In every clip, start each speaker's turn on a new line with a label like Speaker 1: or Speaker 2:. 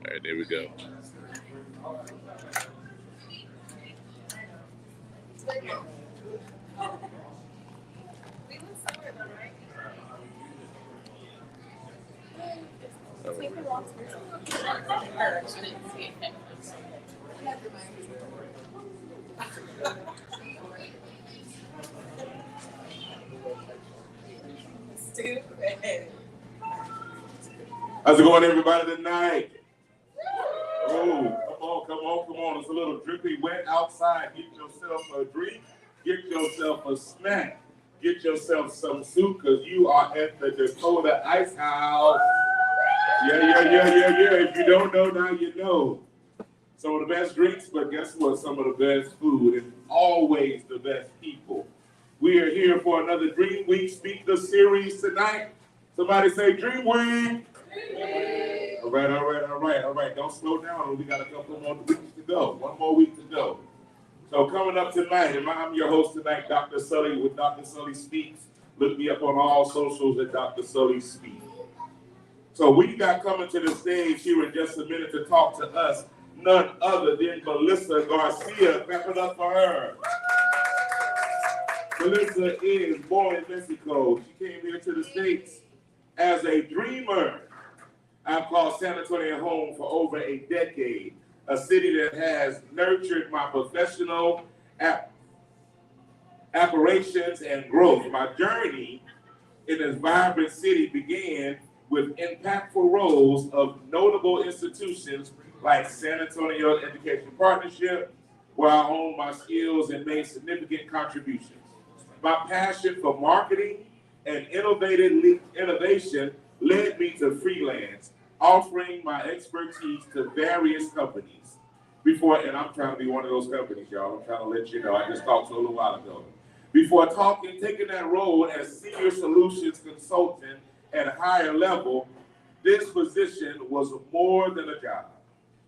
Speaker 1: All right, there we go.
Speaker 2: Stupid. How's it going, everybody, tonight? Oh, come on. It's a little drippy wet outside. Get yourself a drink. Get yourself a snack. Get yourself some soup, because you are at the Dakota Ice House. Yeah. If you don't know, now you know. Some of the best drinks, but guess what? Some of the best food, and always the best people. We are here for another Dream Week Speaker Series tonight. Somebody say Dream Week. All right. Don't slow down. We got a couple more weeks to go. One more week to go. So coming up tonight, and I'm your host tonight, Dr. Sully with Dr. Sully Speaks. Look me up on all socials at Dr. Sully Speaks. So we got coming to the stage here in just a minute to talk to us, none other than Melissa Garcia. Clap it up for her. Melissa is born in Mexico. She came here to the States as a dreamer. I've called San Antonio home for over a decade, a city that has nurtured my professional aspirations and growth. My journey in this vibrant city began with impactful roles of notable institutions like San Antonio Education Partnership, where I honed my skills and made significant contributions. My passion for marketing and innovation led me to freelance, offering my expertise to various companies. And I'm trying to be one of those companies, y'all. I'm trying to let you know. I just talked to a little while ago. Before taking that role as senior solutions consultant at a higher level, this position was more than a job.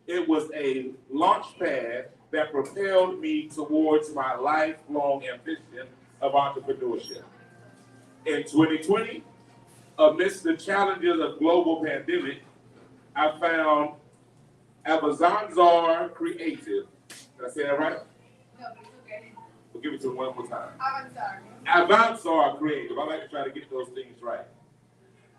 Speaker 2: It was a launch pad that propelled me towards my lifelong ambition of entrepreneurship. In 2020, amidst the challenges of global pandemic, I found Avanzar Creative. Did I say that right?
Speaker 3: No, it's okay.
Speaker 2: We'll give it to one more time.
Speaker 3: Avanzar.
Speaker 2: Avanzar Creative. I like to try to get those things right.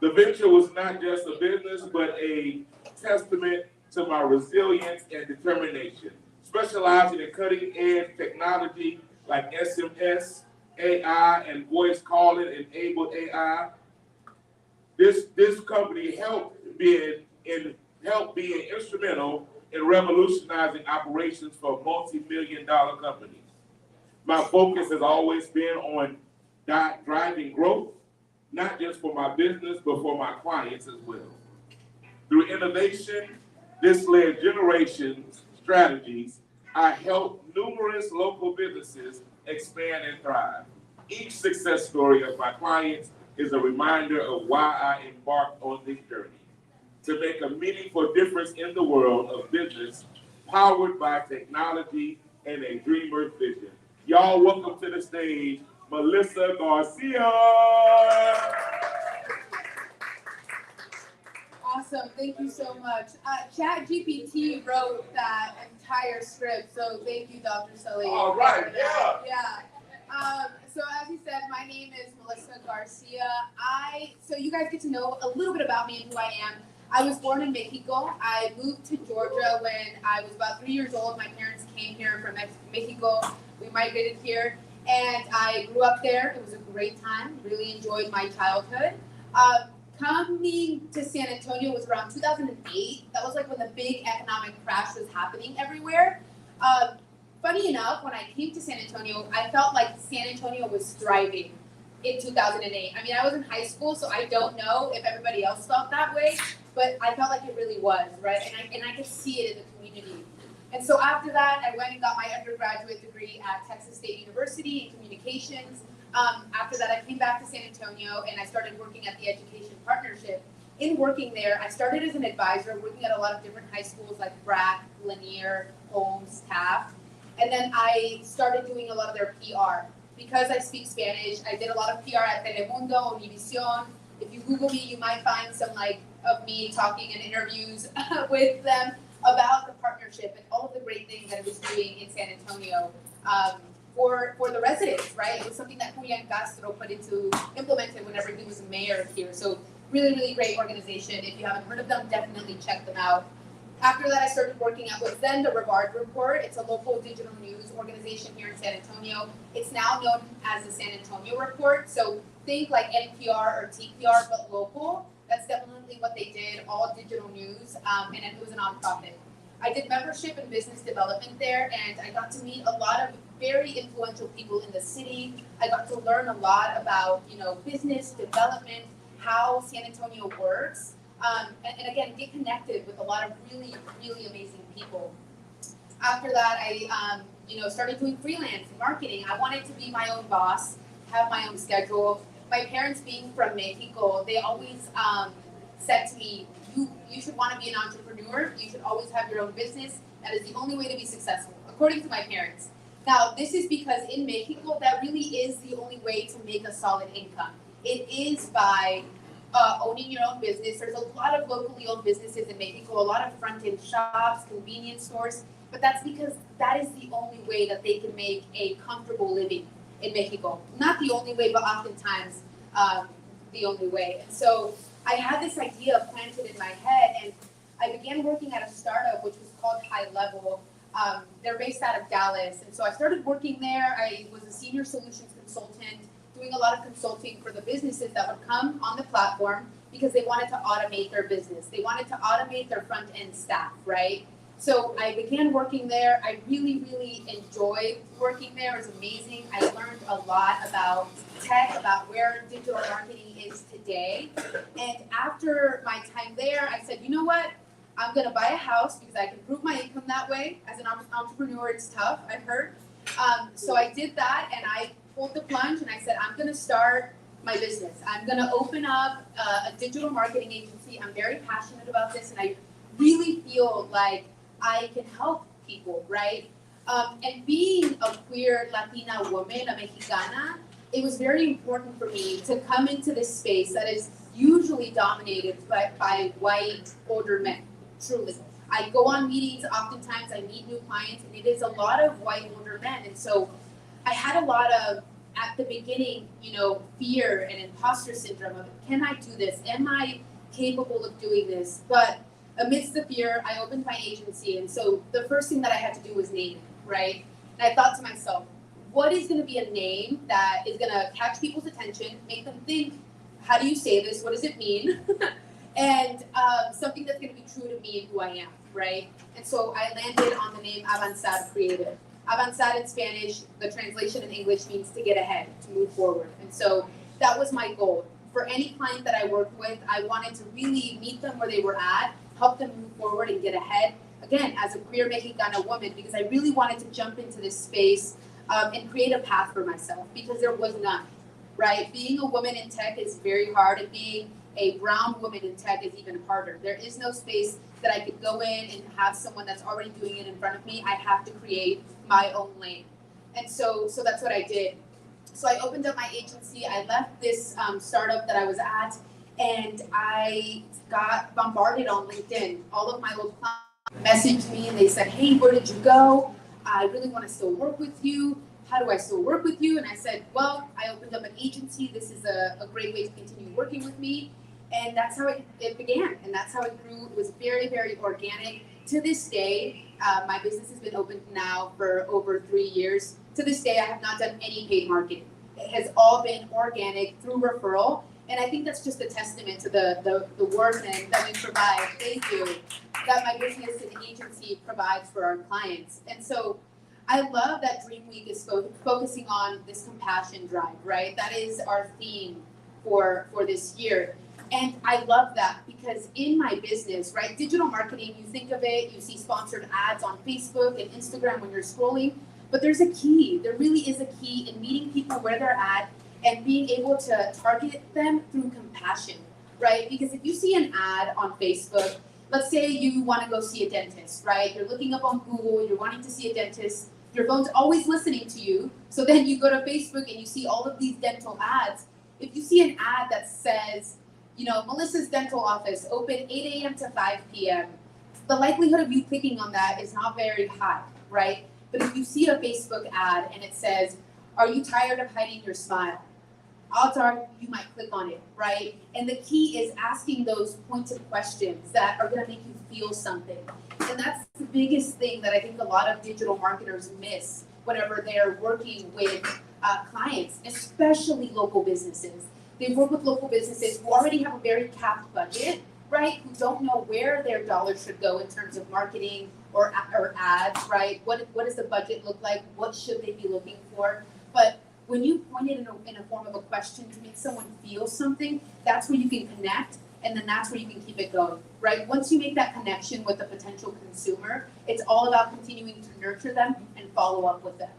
Speaker 2: The venture was not just a business, but a testament to my resilience and determination. Specializing in cutting-edge technology like SMS, AI, and voice calling enabled AI. This company helped being instrumental in revolutionizing operations for multi-million-dollar companies. My focus has always been on driving growth, not just for my business, but for my clients as well. Through innovation, this led generations strategies, I helped numerous local businesses expand and thrive. Each success story of my clients is a reminder of why I embarked on this journey, to make a meaningful difference in the world of business, powered by technology and a dreamer's vision. Y'all, welcome to the stage, Melissa Garcia.
Speaker 3: Awesome, thank you so much. ChatGPT wrote that entire script, so thank you, Dr. Sully.
Speaker 2: All right, yeah.
Speaker 3: So as you said, my name is Melissa Garcia. So you guys get to know a little bit about me and who I am. I was born in Mexico. I moved to Georgia when I was about 3 years old. My parents came here from Mexico. We migrated here, and I grew up there. It was a great time. Really enjoyed my childhood. Coming to San Antonio was around 2008. That was like when the big economic crash was happening everywhere. Funny enough, when I came to San Antonio, I felt like San Antonio was thriving in 2008. I mean, I was in high school, so I don't know if everybody else felt that way, but I felt like it really was, right? And I could see it in the community. And so after that, I went and got my undergraduate degree at Texas State University in communications. After that, I came back to San Antonio and I started working at the Education Partnership. In working there, I started as an advisor, working at a lot of different high schools like Brack, Lanier, Holmes, Taft. And then I started doing a lot of their PR. Because I speak Spanish, I did a lot of PR at Telemundo, Univision. If you Google me, you might find some like of me talking in interviews with them about the partnership and all of the great things that it was doing in San Antonio for the residents, right? It was something that Julian Castro implemented whenever he was mayor here. So really, really great organization. If you haven't heard of them, definitely check them out. After that, I started working at what's then the Rivard Report. It's a local digital news organization here in San Antonio. It's now known as the San Antonio Report. So think like NPR or TPR, but local. That's definitely what they did, all digital news, and it was a nonprofit. I did membership and business development there, and I got to meet a lot of very influential people in the city. I got to learn a lot about, business development, how San Antonio works, and again, get connected with a lot of really, really amazing people. After that, I, started doing freelance marketing. I wanted to be my own boss, have my own schedule. My parents being from Mexico, they always said to me, you should want to be an entrepreneur. You should always have your own business. That is the only way to be successful, according to my parents. Now, this is because in Mexico, that really is the only way to make a solid income. It is by owning your own business. There's a lot of locally owned businesses in Mexico, a lot of front-end shops, convenience stores, but that's because that is the only way that they can make a comfortable living in Mexico. Not the only way, but oftentimes the only way. And so I had this idea planted in my head, and I began working at a startup which was called High Level. They're based out of Dallas, and so I started working there. I was a senior solutions consultant, doing a lot of consulting for the businesses that would come on the platform because they wanted to automate their business. They wanted to automate their front-end staff, right? So I began working there. I really, really enjoyed working there. It was amazing. I learned a lot about tech, about where digital marketing is today. And after my time there, I said, you know what? I'm going to buy a house because I can prove my income that way. As an entrepreneur, it's tough, I've heard. So I did that, and I pulled the plunge, and I said, I'm going to start my business. I'm going to open up a digital marketing agency. I'm very passionate about this, and I really feel like I can help people, right? And being a queer Latina woman, a Mexicana, it was very important for me to come into this space that is usually dominated by white older men, truly. I go on meetings, oftentimes I meet new clients, and it is a lot of white older men. And so I had a lot of, at the beginning, fear and imposter syndrome of, can I do this? Am I capable of doing this? But amidst the fear, I opened my agency, and so the first thing that I had to do was name it, right? And I thought to myself, what is going to be a name that is going to catch people's attention, make them think, how do you say this? What does it mean? And something that's going to be true to me and who I am, right? And so I landed on the name Avanzar Creative. Avanzar in Spanish, the translation in English means to get ahead, to move forward. And so that was my goal. For any client that I worked with, I wanted to really meet them where they were at, help them move forward and get ahead. Again, as a queer Mexicana woman, because I really wanted to jump into this space and create a path for myself, because there was none, right? Being a woman in tech is very hard, and being a brown woman in tech is even harder. There is no space that I could go in and have someone that's already doing it in front of me. I have to create my own lane. And so that's what I did. So I opened up my agency. I left this startup that I was at, and I got bombarded on LinkedIn. All of my old clients messaged me, and they said, hey, where did you go? I really want to still work with you. How do I still work with you? And I said, well, I opened up an agency. This is a great way to continue working with me. And that's how it began, and that's how it grew. It was very, very organic. To this day, my business has been open now for over 3 years. To this day, I have not done any paid marketing. It has all been organic through referral, and I think that's just a testament to the work that we provide. Thank you. That my business and agency provides for our clients. And so I love that DREAMWEEK is focusing on this compassion drive, right? That is our theme for this year. And I love that because in my business, right, digital marketing, you think of it, you see sponsored ads on Facebook and Instagram when you're scrolling, but there's a key. There really is a key in meeting people where they're at and being able to target them through compassion, right? Because if you see an ad on Facebook, let's say you want to go see a dentist, right? You're looking up on Google, you're wanting to see a dentist, your phone's always listening to you, so then you go to Facebook and you see all of these dental ads. If you see an ad that says, Melissa's dental office, open 8 a.m. to 5 p.m. The likelihood of you clicking on that is not very high, right? But if you see a Facebook ad and it says, are you tired of hiding your smile? Odds are you might click on it, right? And the key is asking those pointed questions that are gonna make you feel something. And that's the biggest thing that I think a lot of digital marketers miss whenever they're working with clients, especially local businesses. They work with local businesses who already have a very capped budget, right? Who don't know where their dollars should go in terms of marketing or ads, right? What does the budget look like? What should they be looking for? But when you point it in a form of a question to make someone feel something, that's where you can connect, and then that's where you can keep it going, right? Once you make that connection with a potential consumer, it's all about continuing to nurture them and follow up with them.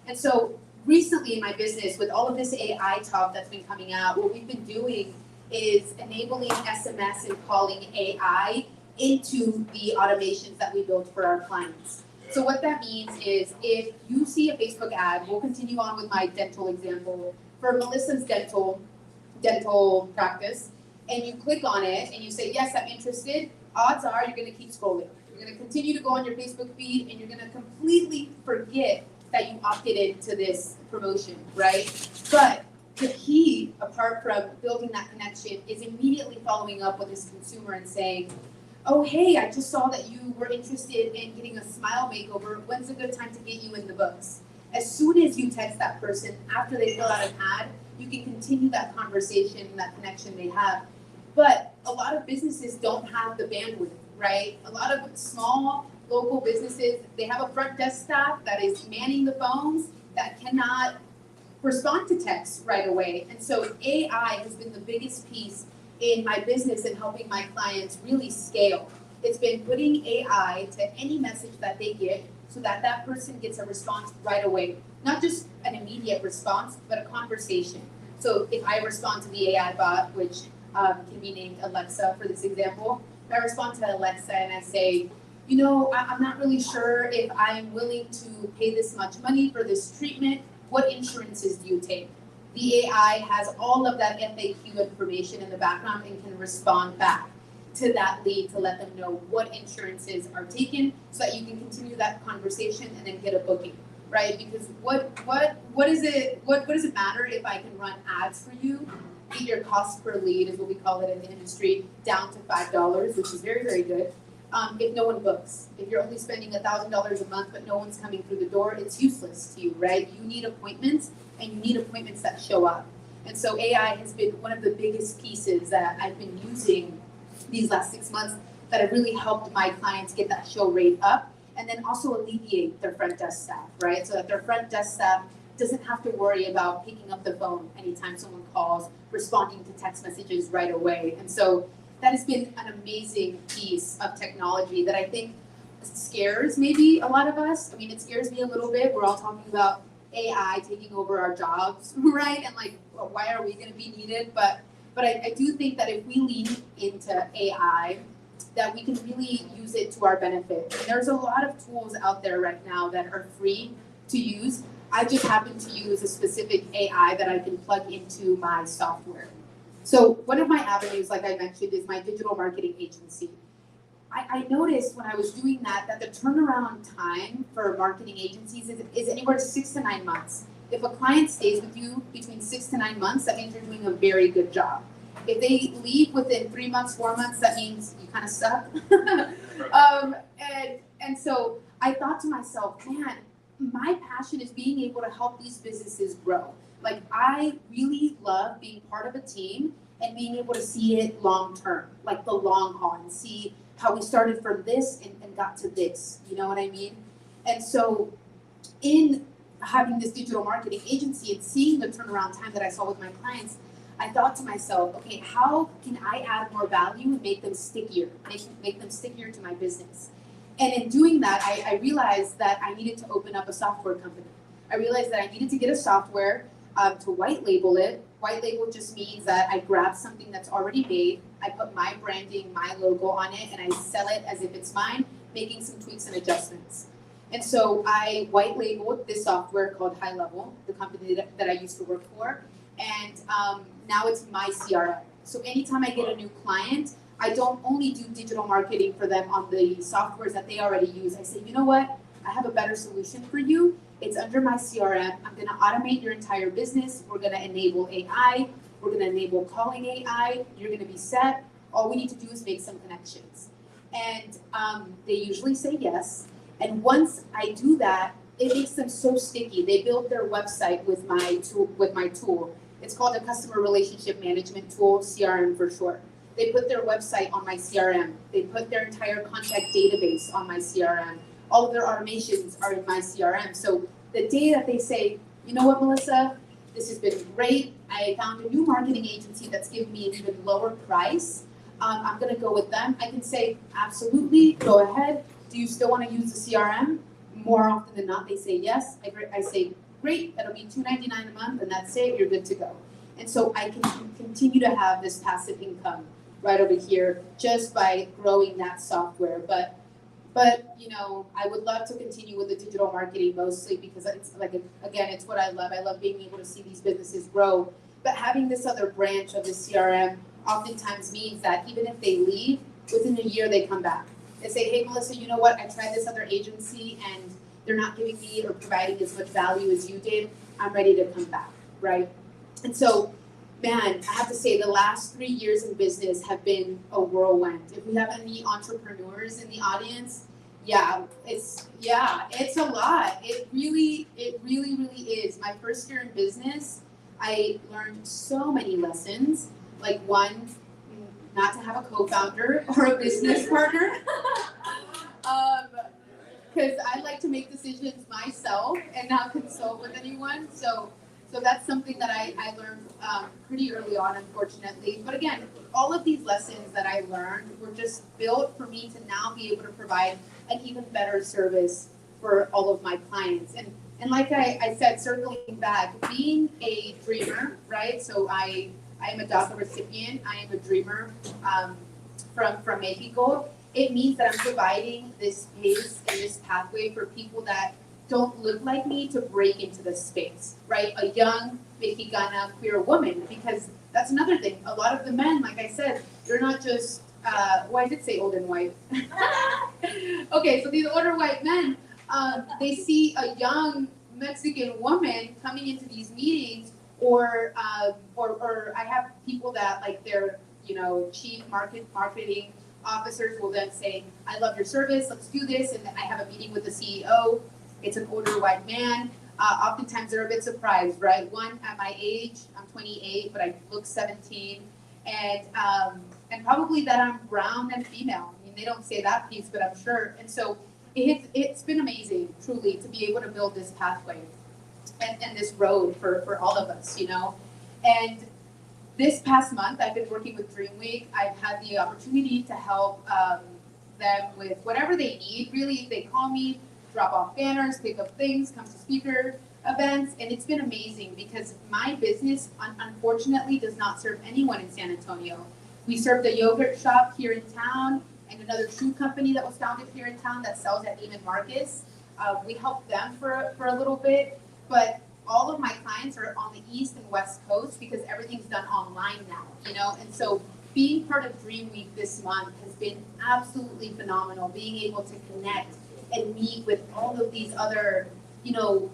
Speaker 3: And so recently in my business, with all of this AI talk that's been coming out, what we've been doing is enabling SMS and calling AI into the automations that we build for our clients. So what that means is if you see a Facebook ad, we'll continue on with my dental example, for Melissa's dental practice, and you click on it and you say, yes, I'm interested, odds are you're gonna keep scrolling. You're gonna continue to go on your Facebook feed and you're gonna completely forget that you opted into this promotion, right? But the key, apart from building that connection, is immediately following up with this consumer and saying, oh, hey, I just saw that you were interested in getting a smile makeover. When's a good time to get you in the books? As soon as you text that person after they fill out an ad, you can continue that conversation and that connection they have. But a lot of businesses don't have the bandwidth, right? A lot of small local businesses, they have a front desk staff that is manning the phones that cannot respond to texts right away. And so AI has been the biggest piece in my business and helping my clients really scale. It's been putting AI to any message that they get so that that person gets a response right away. Not just an immediate response, but a conversation. So if I respond to the AI bot, which can be named Alexa for this example, I respond to Alexa and I say, I'm not really sure if I'm willing to pay this much money for this treatment. What insurances do you take? The AI has all of that FAQ information in the background and can respond back to that lead to let them know what insurances are taken so that you can continue that conversation and then get a booking, right? Because what does it matter if I can run ads for you? Get your cost per lead, is what we call it in the industry, down to $5, which is very, very good. If no one books, if you're only spending $1,000 a month but no one's coming through the door, it's useless to you, right? You need appointments, and you need appointments that show up. And so AI has been one of the biggest pieces that I've been using these last 6 months that have really helped my clients get that show rate up, and then also alleviate their front desk staff, right? So that their front desk staff doesn't have to worry about picking up the phone anytime someone calls, responding to text messages right away. And so that has been an amazing piece of technology that I think scares maybe a lot of us. I mean, it scares me a little bit. We're all talking about AI taking over our jobs, right? And like, well, why are we going to be needed? But I do think that if we lean into AI, that we can really use it to our benefit. And there's a lot of tools out there right now that are free to use. I just happen to use a specific AI that I can plug into my software. So one of my avenues, like I mentioned, is my digital marketing agency. I noticed when I was doing that the turnaround time for marketing agencies is anywhere 6 to 9 months. If a client stays with you between 6 to 9 months, that means you're doing a very good job. If they leave within 3 months, 4 months, that means you kind of suck. And so I thought to myself, man, my passion is being able to help these businesses grow. Like, I really love being part of a team and being able to see it long term, like the long haul, and see how we started from this and got to this, you know what I mean? And so in having this digital marketing agency and seeing the turnaround time that I saw with my clients, I thought to myself, okay, how can I add more value and make them stickier, make them stickier to my business? And in doing that, I realized that I needed to open up a software company. I realized that I needed to get a software to white label it. White label just means that I grab something that's already made, I put my branding, my logo on it, and I sell it as if it's mine, making some tweaks and adjustments. And so I white labeled this software called High Level, the company that I used to work for, and now it's my CRM. So anytime I get a new client, I don't only do digital marketing for them on the softwares that they already use. I say, you know what? I have a better solution for you. It's under my CRM. I'm going to automate your entire business. We're going to enable AI. We're going to enable calling AI. You're going to be set. All we need to do is make some connections. And they usually say yes. And once I do that, it makes them so sticky. They build their website with my tool. It's called a customer relationship management tool, CRM for short. They put their website on my CRM. They put their entire contact database on my CRM. All of their automations are in my CRM. So the day that they say, you know what, Melissa, this has been great. I found a new marketing agency that's giving me an even lower price. I'm going to go with them. I can say, absolutely, go ahead. Do you still want to use the CRM? More often than not, they say yes. I say, great, that'll be $2.99 a month, and that's it, you're good to go. And so I can continue to have this passive income right over here just by growing that software. But you know, I would love to continue with the digital marketing mostly because it's like, again, it's what I love. I love being able to see these businesses grow. But having this other branch of the CRM oftentimes means that even if they leave, within a year they come back. They say, hey, Melissa, you know what? I tried this other agency and they're not giving me or providing as much value as you did. I'm ready to come back, right? And so, man, I have to say the last 3 years in business have been a whirlwind. If we have any entrepreneurs in the audience, it's a lot. It really is. My first year in business, I learned so many lessons. Like one, not to have a co-founder or a business partner. Because I like to make decisions myself and not consult with anyone. So that's something that I learned pretty early on, unfortunately. But again, all of these lessons that I learned were just built for me to now be able to provide an even better service for all of my clients. And like I said, circling back, being a dreamer, right? So I am a DACA recipient. I am a dreamer from Mexico. It means that I'm providing this space and this pathway for people that don't look like me to break into the space, right? A young Mexicana queer woman, because that's another thing. A lot of the men, like I said, they're not just, I did say old and white. Okay, so these older white men, they see a young Mexican woman coming into these meetings, or I have people that like their, chief marketing officers will then say, I love your service, let's do this, and I have a meeting with the CEO. It's an older white man. Oftentimes they're a bit surprised, right? One, at my age, I'm 28, but I look 17, and probably that I'm brown and female. I mean, they don't say that piece, but I'm sure. And so it's been amazing, truly, to be able to build this pathway and this road for all of us, And this past month, I've been working with DREAMWEEK. I've had the opportunity to help them with whatever they need. Really, if they call me, drop off banners, pick up things, come to speaker events, and it's been amazing because my business, unfortunately, does not serve anyone in San Antonio. We serve the yogurt shop here in town and another shoe company that was founded here in town that sells at Neiman Marcus. We helped them for a little bit, but all of my clients are on the East and West Coast because everything's done online now, and so being part of DREAMWEEK this month has been absolutely phenomenal, being able to connect and meet with all of these other,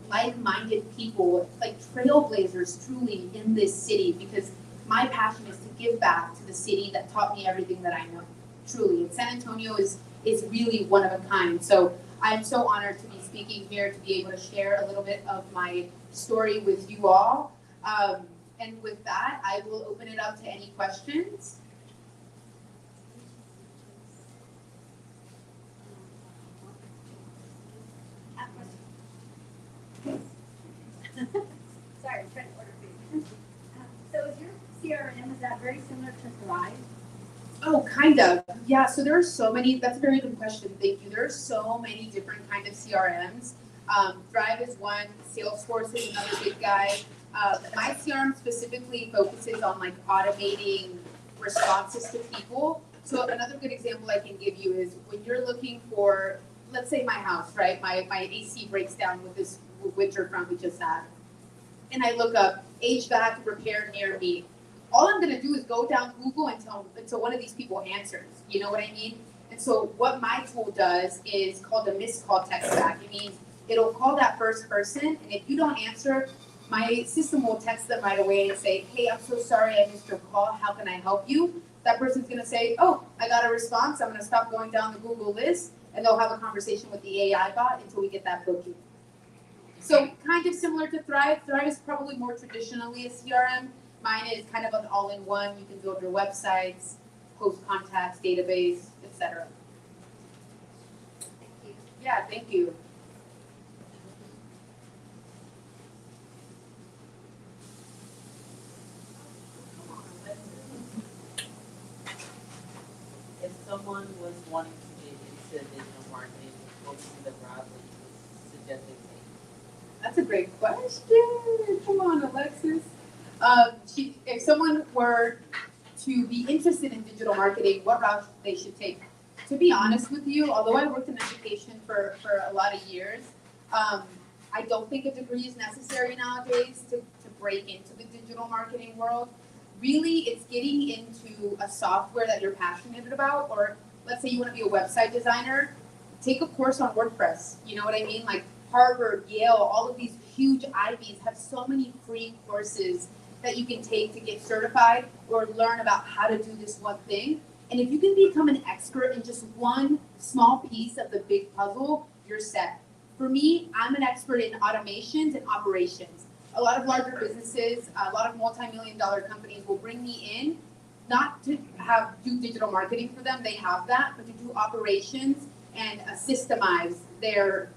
Speaker 3: like-minded people, like trailblazers truly in this city, because my passion is to give back to the city that taught me everything that I know, truly. And San Antonio is really one of a kind. So I'm so honored to be speaking here, to be able to share a little bit of my story with you all. And with that, I will open it up to any questions.
Speaker 1: Sorry, I'm trying to order food. So is your CRM, is that very similar to Thrive?
Speaker 3: Oh, kind of. Yeah, so there are so many, that's a very good question, thank you. There are so many different kind of CRMs. Thrive is one, Salesforce is another big guy. My CRM specifically focuses on like automating responses to people. So another good example I can give you is when you're looking for, let's say my house, right? My AC breaks down with this winter front we just had. And I look up HVAC repair near me. all I'm gonna do is go down Google until one of these people answers. You know what I mean? And so what my tool does is called a missed call text back. It means it'll call that first person, and if you don't answer, my system will text them right away and say, hey, I'm so sorry I missed your call. How can I help you? That person's gonna say, oh, I got a response. I'm gonna stop going down the Google list, and they'll have a conversation with the AI bot until we get that booking. So kind of similar to Thrive. Thrive is probably more traditionally a CRM. Mine is kind of an all-in-one. You can build your websites, post contacts, database, etc.
Speaker 1: Thank you.
Speaker 3: Yeah, thank you.
Speaker 4: If someone was wanting to get into digital marketing, what would be the route that you would suggest they take?
Speaker 3: That's a great question. Come on, Alexis. If someone were to be interested in digital marketing, what route they should take? To be honest with you, although I worked in education for a lot of years, I don't think a degree is necessary nowadays to break into the digital marketing world. Really, it's getting into a software that you're passionate about, or let's say you want to be a website designer, take a course on WordPress. You know what I mean? Like Harvard, Yale, all of these huge Ivies have so many free courses that you can take to get certified or learn about how to do this one thing. And if you can become an expert in just one small piece of the big puzzle, you're set. For me, I'm an expert in automations and operations. A lot of larger businesses, a lot of multi-million-dollar companies will bring me in, not to do digital marketing for them, they have that, but to do operations and systemize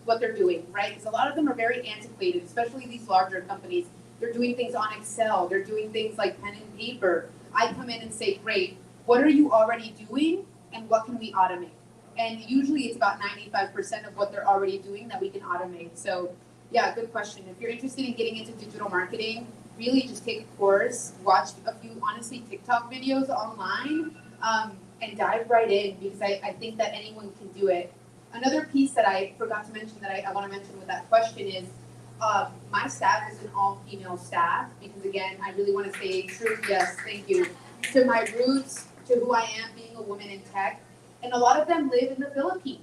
Speaker 3: what they're doing, right? Because a lot of them are very antiquated, especially these larger companies. They're doing things on Excel, they're doing things like pen and paper. I come in and say, great, what are you already doing and what can we automate? And usually it's about 95% of what they're already doing that we can automate. So yeah, good question. If you're interested in getting into digital marketing, really just take a course, watch a few, honestly, TikTok videos online, and dive right in, because I think that anyone can do it. Another piece that I forgot to mention that I want to mention with that question is my staff is an all-female staff, because again, I really want to stay true, yes, thank you, to my roots, to who I am being a woman in tech. And a lot of them live in the Philippines.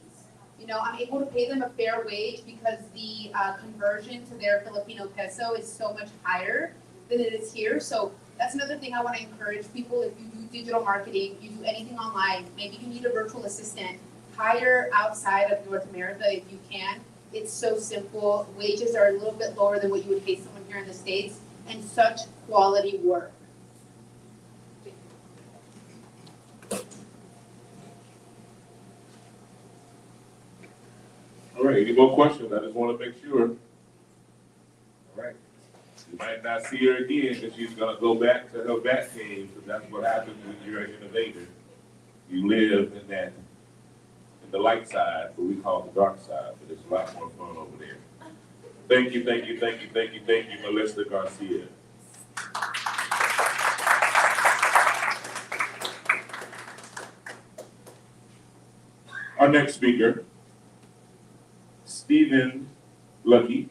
Speaker 3: You know, I'm able to pay them a fair wage because the conversion to their Filipino peso is so much higher than it is here. So that's another thing I want to encourage people. If you do digital marketing, you do anything online, maybe you need a virtual assistant, hire outside of North America if you can. It's so simple. Wages are a little bit lower than what you would pay someone here in the States, and such quality work.
Speaker 2: All right, any more questions? I just want to make sure. All right. You might not see her again because she's going to go back to her bat cave, because that's what happens when you're an innovator. You live in the light side, what we call the dark side, but it's a lot more fun over there. Thank you, thank you, thank you, thank you, thank you, Melissa Garcia. Our next speaker, Stephen Lucky.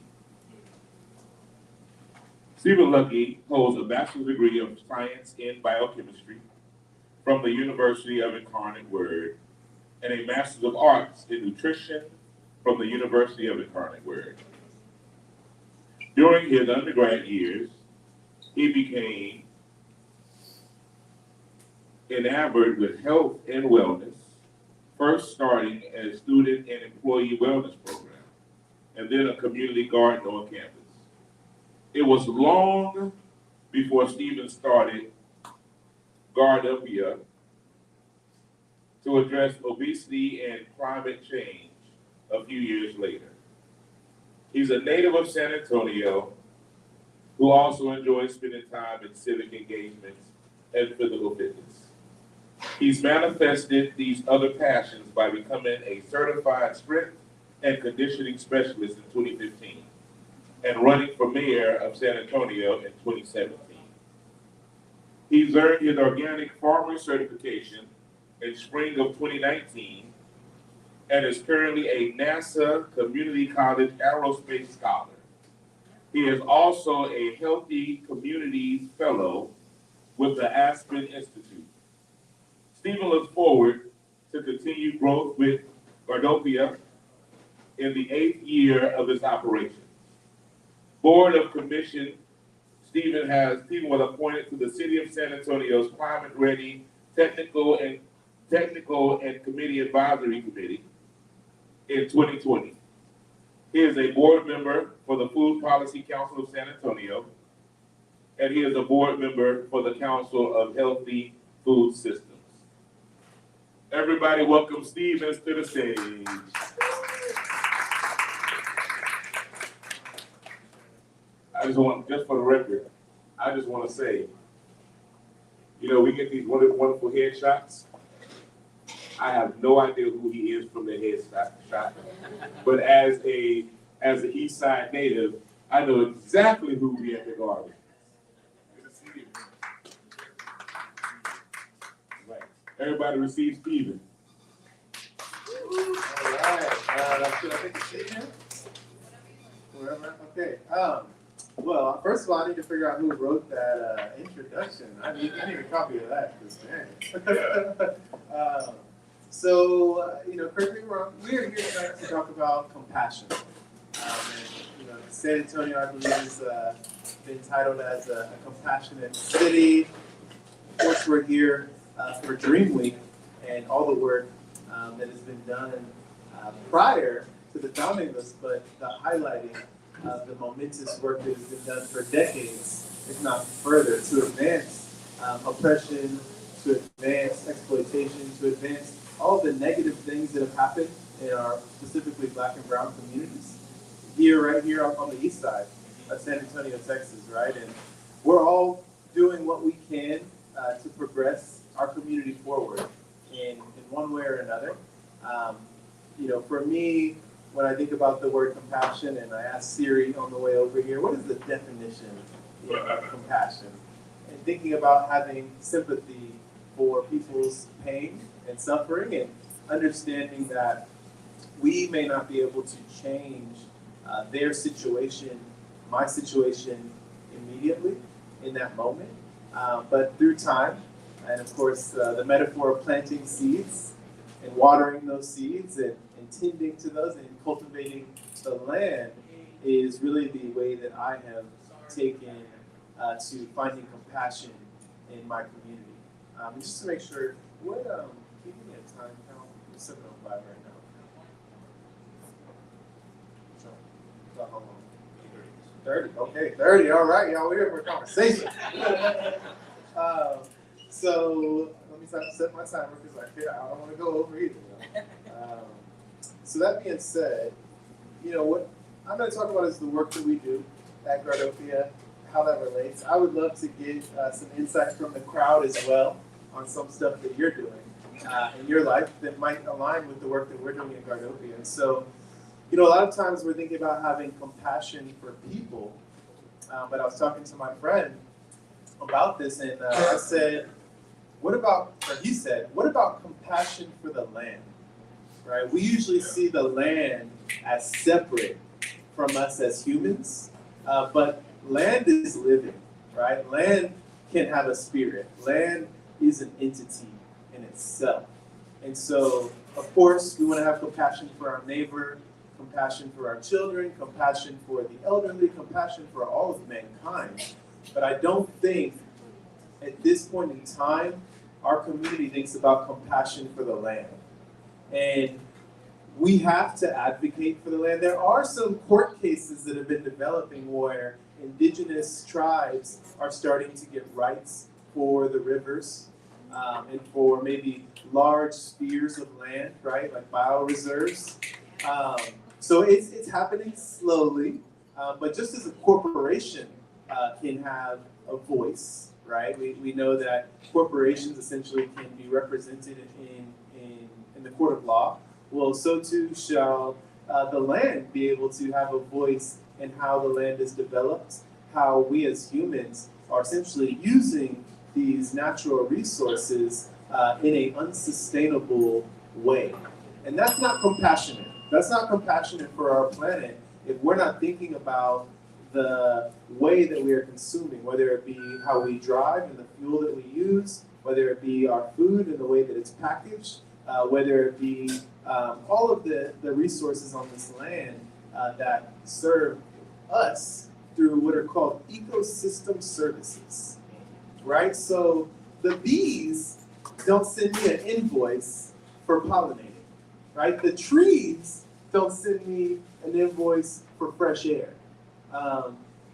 Speaker 2: Stephen Lucky holds a bachelor's degree of science in biochemistry from the University of Incarnate Word and a master's of arts in nutrition from the University of Incarnate Word. During his undergrad years, he became enamored with health and wellness, first starting as a student in employee wellness program, and then a community garden on campus. It was long before Stephen started Gardopia to address obesity and climate change a few years later. He's a native of San Antonio who also enjoys spending time in civic engagements and physical fitness. He's manifested these other passions by becoming a certified strength and conditioning specialist in 2015 and running for mayor of San Antonio in 2017. He's earned his organic farmer certification in spring of 2019 and is currently a NASA Community College Aerospace Scholar. He is also a Healthy Communities Fellow with the Aspen Institute. Stephen looks forward to continued growth with Gardopia in the 8th year of its operation. Board of Commission, Stephen was appointed to the City of San Antonio's Climate Ready Technical and Committee Advisory Committee in 2020. He is a board member for the Food Policy Council of San Antonio, and he is a board member for the Council of Healthy Food Systems. Everybody welcome Stevens to the stage. Just for the record, I just want to say, we get these wonderful headshots. I have no idea who he is from the headshot, but as an East Side native, I know exactly who we at the Garden. Good to see you. Right. Everybody receive Stephen.
Speaker 5: All right. Should I take a seat here? Wherever. Okay. Well, first of all, I need to figure out who wrote that introduction. I need a copy of that. Correct me if I'm wrong. We're here tonight to talk about compassion. San Antonio, I believe, has been titled as a compassionate city. Of course, we're here for DREAMWEEK and all the work that has been done prior to the founding of this, but the highlighting of the momentous work that has been done for decades, if not further, to advance oppression, to advance exploitation, to advance all the negative things that have happened in our specifically Black and brown communities right here on the east side of San Antonio, Texas, right? And we're all doing what we can to progress our community forward in one way or another. For me, when I think about the word compassion, and I asked Siri on the way over here, what is the definition of compassion? And thinking about having sympathy for people's pain and suffering, and understanding that we may not be able to change their situation, my situation, immediately in that moment, but through time, and of course the metaphor of planting seeds and watering those seeds and tending to those and cultivating the land is really the way that I have taken to finding compassion in my community. And just to make sure, can you give me a time count? I'm 7:05 right now. So, how long? 30. Okay, 30. All right, y'all. We're here for a conversation. So let me set my timer because I don't want to go over either. So that being said, what I'm going to talk about is the work that we do at Gardopia, how that relates. I would love to get some insight from the crowd as well on some stuff that you're doing in your life that might align with the work that we're doing at Gardopia. And so, a lot of times we're thinking about having compassion for people, but I was talking to my friend about this, and I said, he said, what about compassion for the land? Right? We usually see the land as separate from us as humans, but land is living, right? Land can have a spirit. Land is an entity in itself. And so, of course, we want to have compassion for our neighbor, compassion for our children, compassion for the elderly, compassion for all of mankind. But I don't think at this point in time, our community thinks about compassion for the land. And we have to advocate for the land. There are some court cases that have been developing where indigenous tribes are starting to get rights for the rivers and for maybe large spheres of land, right, like bioreserves. So it's happening slowly, but just as a corporation can have a voice, right? We know that corporations essentially can be represented in the court of law. Well, so too shall the land be able to have a voice in how the land is developed, how we as humans are essentially using these natural resources in an unsustainable way. And that's not compassionate. That's not compassionate for our planet if we're not thinking about the way that we are consuming, whether it be how we drive and the fuel that we use, whether it be our food and the way that it's packaged, whether it be all of the resources on this land that serve us through what are called ecosystem services, right? So the bees don't send me an invoice for pollinating, right? The trees don't send me an invoice for fresh air.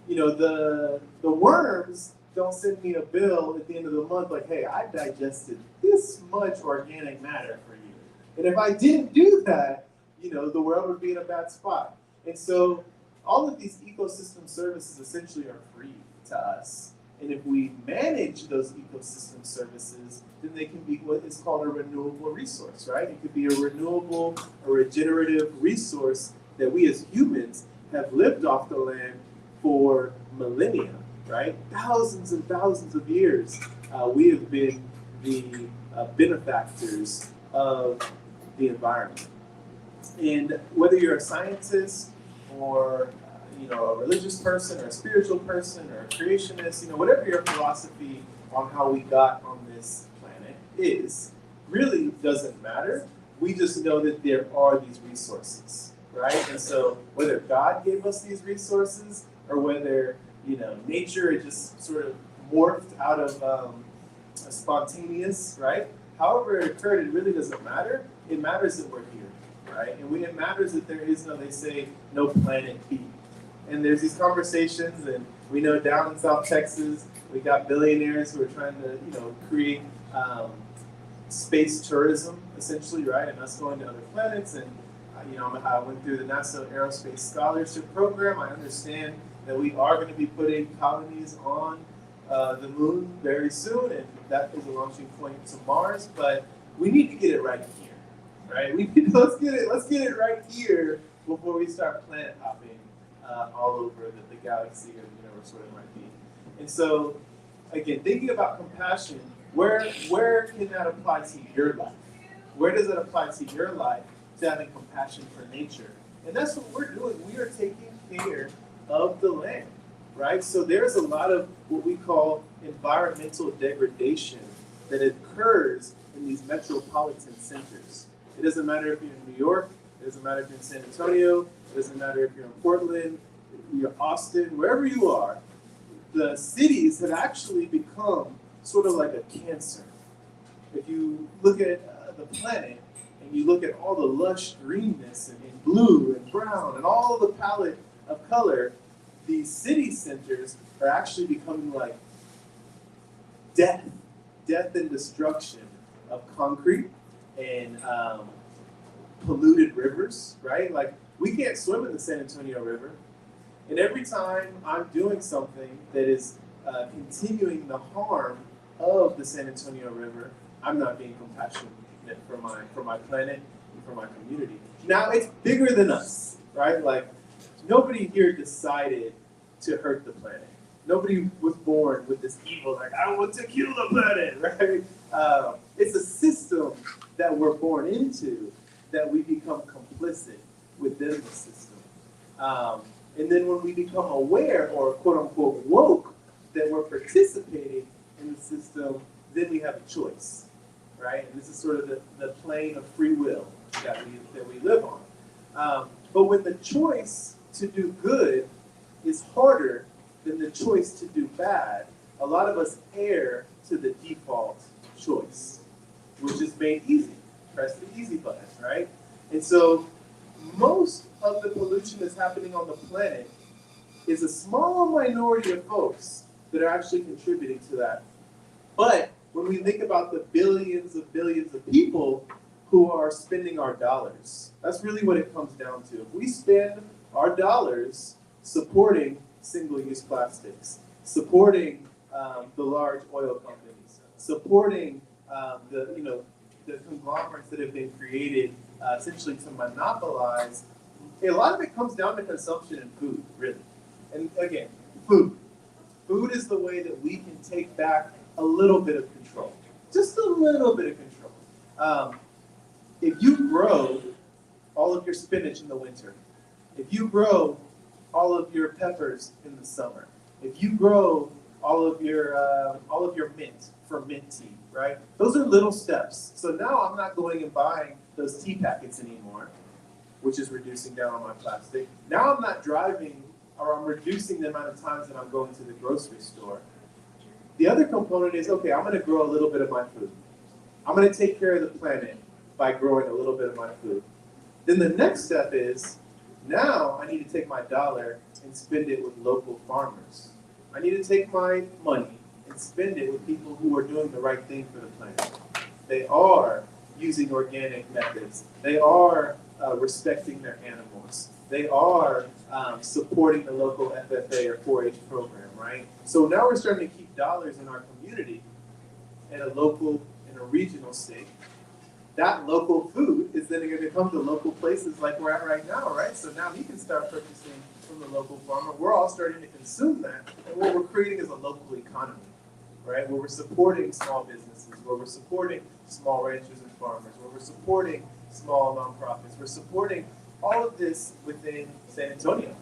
Speaker 5: The worms don't send me a bill at the end of the month like, hey, I digested this much organic matter for you. And if I didn't do that, the world would be in a bad spot. And so all of these ecosystem services essentially are free to us. And if we manage those ecosystem services, then they can be what is called a renewable resource, right? It could be a renewable or regenerative resource that we as humans have lived off the land for millennia, right? Thousands and thousands of years, we have been the benefactors of the environment. And whether you're a scientist or a religious person or a spiritual person or a creationist, whatever your philosophy on how we got on this planet is, really doesn't matter. We just know that there are these resources, right? And so whether God gave us these resources or whether, nature it just sort of morphed out of a spontaneous, right? However it occurred, it really doesn't matter. It matters that we're here, right? And it matters that there is they say, no planet B. And there's these conversations, and we know down in South Texas, we got billionaires who are trying to, create space tourism, essentially, right? And us going to other planets. And, I went through the NASA Aerospace Scholarship Program. I understand that we are going to be putting colonies on the moon very soon, and that is a launching point to Mars. But we need to get it right here, right? Let's get it right here before we start planet hopping all over the galaxy or the universe, whatever it might be. And so, again, thinking about compassion, where can that apply to your life? Where does it apply to your life to having compassion for nature? And that's what we're doing. We are taking care of the land, right? So there's a lot of what we call environmental degradation that occurs in these metropolitan centers. It doesn't matter if you're in New York, it doesn't matter if you're in San Antonio, it doesn't matter if you're in Portland, if you're Austin, wherever you are, the cities have actually become sort of like a cancer. If you look at the planet and you look at all the lush greenness and blue and brown and all the palette of color, these city centers are actually becoming like death and destruction of concrete and polluted rivers, right? Like, we can't swim in the San Antonio River. And every time I'm doing something that is continuing the harm of the San Antonio River, I'm not being compassionate for my planet and for my community. Now, it's bigger than us, right? Like, nobody here decided to hurt the planet. Nobody was born with this evil, like, I want to kill the planet, right? It's a system that we're born into that we become complicit within the system. And then when we become aware or quote unquote woke that we're participating in the system, then we have a choice, right? And this is sort of the plane of free will that we live on. But when the choice to do good is harder than the choice to do bad, a lot of us err to the default choice, which is made easy. Press the easy button, right? And so most of the pollution that's happening on the planet is a small minority of folks that are actually contributing to that. But when we think about the billions of people who are spending our dollars, that's really what it comes down to. If we spend our dollars supporting single-use plastics, supporting the large oil companies, supporting the conglomerates that have been created essentially to monopolize, a lot of it comes down to consumption and food, really. And again, food. Food is the way that we can take back a little bit of control. Just a little bit of control. If you grow all of your spinach in the winter, if you grow all of your peppers in the summer, if you grow all of your mint for mint tea, right? Those are little steps. So now I'm not going and buying those tea packets anymore, which is reducing down on my plastic. Now I'm not driving, or I'm reducing the amount of times that I'm going to the grocery store. The other component is, okay, I'm gonna grow a little bit of my food. I'm gonna take care of the planet by growing a little bit of my food. Then the next step is, now I need to take my dollar and spend it with local farmers. I need to take my money and spend it with people who are doing the right thing for the planet. They are using organic methods. They are respecting their animals. They are supporting the local FFA or 4-H program, right? So now we're starting to keep dollars in our community at a local and a regional stake. That local food is then going to come to local places like we're at right now, right? So now he can start purchasing from the local farmer. We're all starting to consume that, and what we're creating is a local economy, right? Where we're supporting small businesses, where we're supporting small ranchers and farmers, where we're supporting small nonprofits. We're supporting all of this within San Antonio.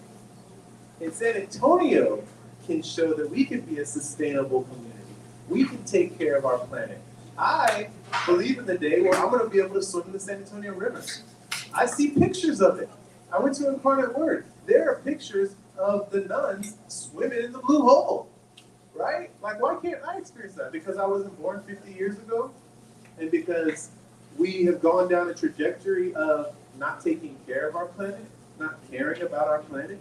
Speaker 5: And San Antonio can show that we can be a sustainable community. We can take care of our planet. I believe in the day where I'm going to be able to swim in the San Antonio River. I see pictures of it. I went to Incarnate Word. There are pictures of the nuns swimming in the blue hole, right? Like, why can't I experience that? Because I wasn't born 50 years ago, and because we have gone down a trajectory of not taking care of our planet, not caring about our planet.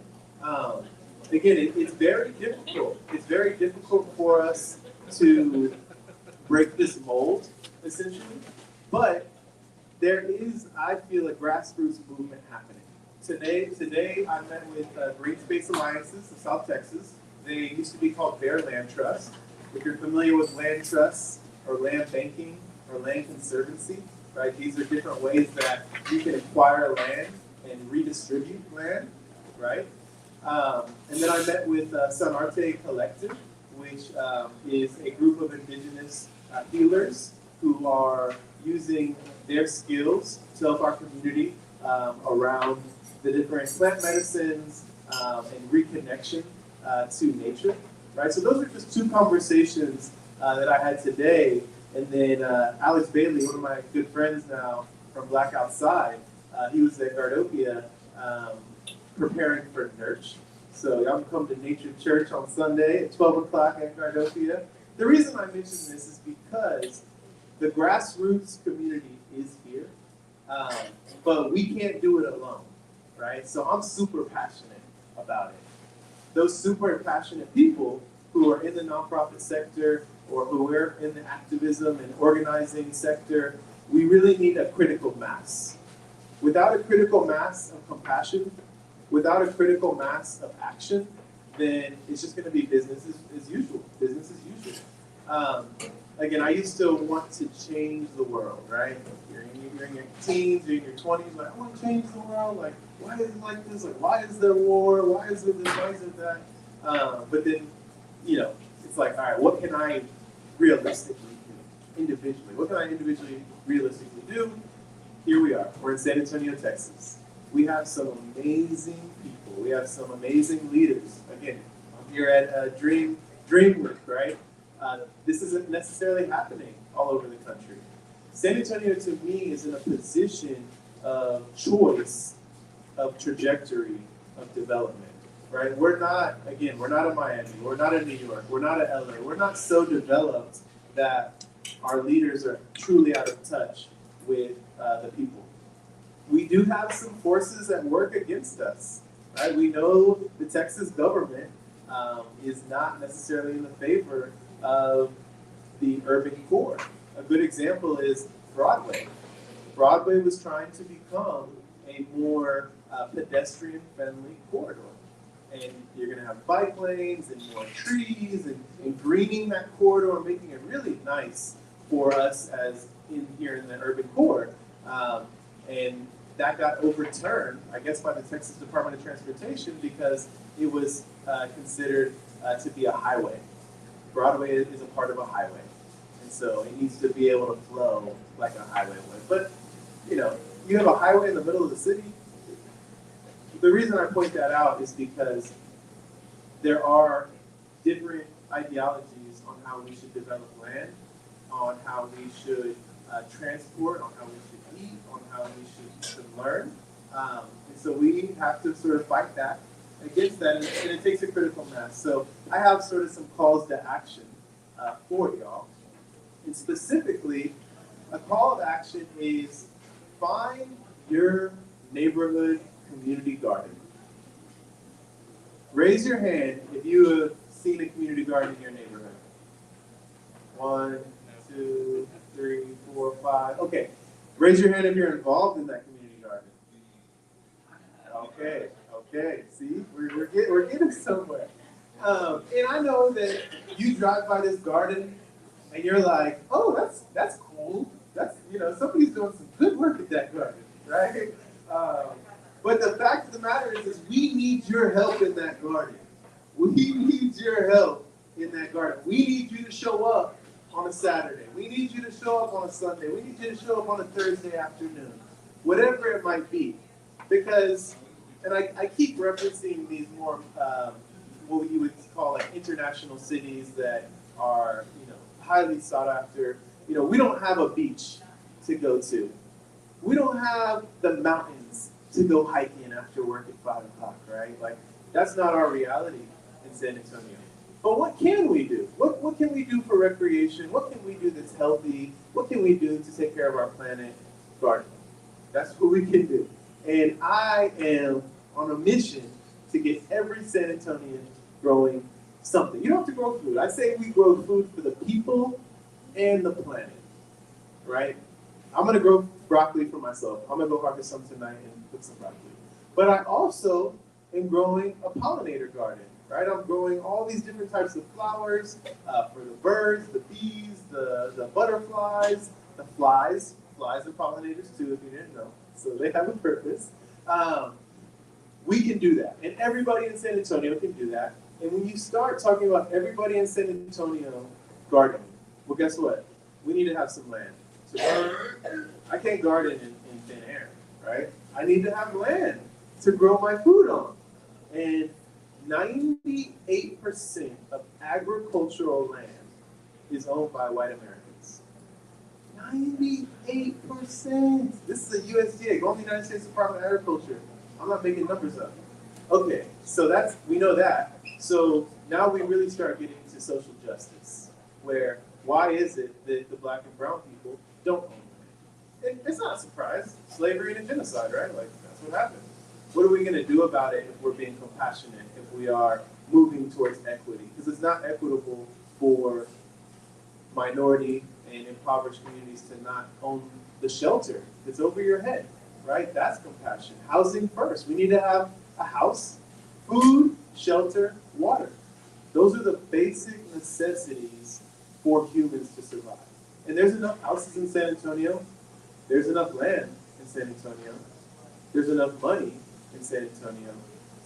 Speaker 5: Again, it's very difficult. It's very difficult for us to break this mold, essentially. But there is, I feel, a grassroots movement happening. Today I met with Green Space Alliances of South Texas. They used to be called Bear Land Trust. If you're familiar with land trusts or land banking or land conservancy, right? These are different ways that you can acquire land and redistribute land, right? And then I met with Sanarte Collective, which is a group of indigenous healers who are using their skills to help our community around the different plant medicines and reconnection to nature, right? So those are just two conversations that I had today. And then Alex Bailey, one of my good friends now from Black Outside, he was at Gardopia preparing for Nurch. So y'all can come to Nature Church on Sunday at 12 o'clock at Gardopia. The reason I mention this is because the grassroots community is here, but we can't do it alone, right? So I'm super passionate about it. Those super passionate people who are in the nonprofit sector or who are in the activism and organizing sector, we really need a critical mass. Without a critical mass of compassion, without a critical mass of action, then it's just going to be business as usual. Business as usual. Again, I used to want to change the world, right? You're in your teens, you're in your 20s, like, I want to change the world. Like, why is it like this? Like, why is there war? Why is there this? Why is it that? But then, you know, it's like, all right, what can I realistically do individually? What can I individually realistically do? Here we are. We're in San Antonio, Texas. We have some amazing people. We have some amazing leaders. Again, I'm here at DREAMWEEK, right? This isn't necessarily happening all over the country. San Antonio, to me, is in a position of choice, of trajectory, of development, right? We're not in Miami. We're not in New York. We're not in LA. We're not so developed that our leaders are truly out of touch with the people. We do have some forces that work against us, right? We know the Texas government is not necessarily in the favor of the urban core. A good example is Broadway. Broadway was trying to become a more pedestrian-friendly corridor. And you're going to have bike lanes and more trees and greening that corridor, making it really nice for us as here in the urban core. And that got overturned, I guess, by the Texas Department of Transportation because it was considered to be a highway. Broadway is a part of a highway. And so it needs to be able to flow like a highway would. But, you know, you have a highway in the middle of the city, the reason I point that out is because there are different ideologies on how we should develop land, on how we should transport, on how we should eat, on how we should learn. And so we have to sort of fight that against that, and it takes a critical mass. So I have sort of some calls to action for y'all. And specifically, a call to action is find your neighborhood community garden. Raise your hand if you have seen a community garden in your neighborhood. 1, 2, 3, 4, 5. Okay. Raise your hand if you're involved in that community garden. Okay. Okay. See, we're getting somewhere. And I know that you drive by this garden and you're like, oh, that's cool. That's, somebody's doing some good work at that garden, right? But the fact of the matter is we need your help in that garden. We need your help in that garden. We need you to show up on a Saturday. We need you to show up on a Sunday. We need you to show up on a Thursday afternoon. Whatever it might be. Because, and I keep referencing these more, what you would call like international cities that are, highly sought after. We don't have a beach to go to. We don't have the mountains to go hiking after work at 5 o'clock, right? Like, that's not our reality in San Antonio. But what can we do? What can we do for recreation? What can we do that's healthy? What can we do to take care of our planet? Garden. That's what we can do. And I am on a mission to get every San Antonian growing something. You don't have to grow food. I say we grow food for the people and the planet, right? I'm going to grow broccoli for myself. I'm going to go harvest some tonight and put some broccoli. But I also am growing a pollinator garden, right? I'm growing all these different types of flowers for the birds, the bees, the butterflies, the flies. Flies are pollinators too, if you didn't know. So they have a purpose. We can do that. And everybody in San Antonio can do that. And when you start talking about everybody in San Antonio gardening, well, guess what? We need to have some land. I can't garden in thin air, right? I need to have land to grow my food on. And 98% of agricultural land is owned by white Americans. 98%. This is a USDA, go on the United States Department of Agriculture. I'm not making numbers up. Okay, so we know that. So now we really start getting into social justice, where why is it that the black and brown people don't own land? It's not a surprise. Slavery and a genocide, right? Like, that's what happened. What are we going to do about it if we're being compassionate, if we are moving towards equity? Because it's not equitable for minority and impoverished communities to not own the shelter that's over your head, right? That's compassion. Housing first. We need to have a house, food, shelter, water. Those are the basic necessities for humans to survive. And there's enough houses in San Antonio. There's enough land in San Antonio. There's enough money in San Antonio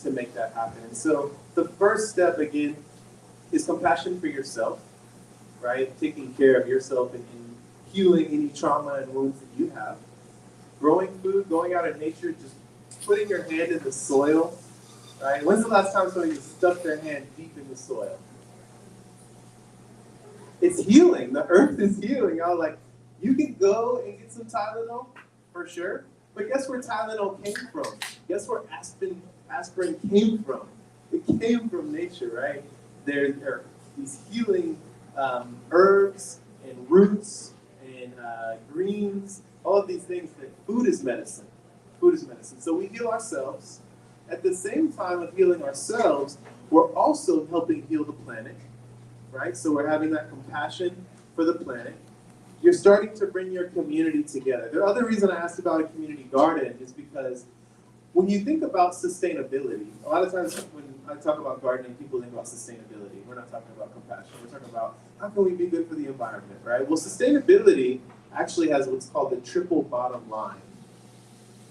Speaker 5: to make that happen. And so the first step, again, is compassion for yourself, right? Taking care of yourself and healing any trauma and wounds that you have. Growing food, going out in nature, just putting your hand in the soil, right? When's the last time somebody stuck their hand deep in the soil? It's healing. The earth is healing. Y'all, like, you can go and get some Tylenol, for sure. But guess where Tylenol came from? Guess where aspirin came from? It came from nature, right? There are these healing herbs and roots and greens, all of these things that food is medicine. Food is medicine. So we heal ourselves. At the same time of healing ourselves, we're also helping heal the planet, right? So we're having that compassion for the planet. You're starting to bring your community together. The other reason I asked about a community garden is because when you think about sustainability, a lot of times when I talk about gardening, people think about sustainability. We're not talking about compassion. We're talking about how can we be good for the environment, right? Well, sustainability actually has what's called the triple bottom line.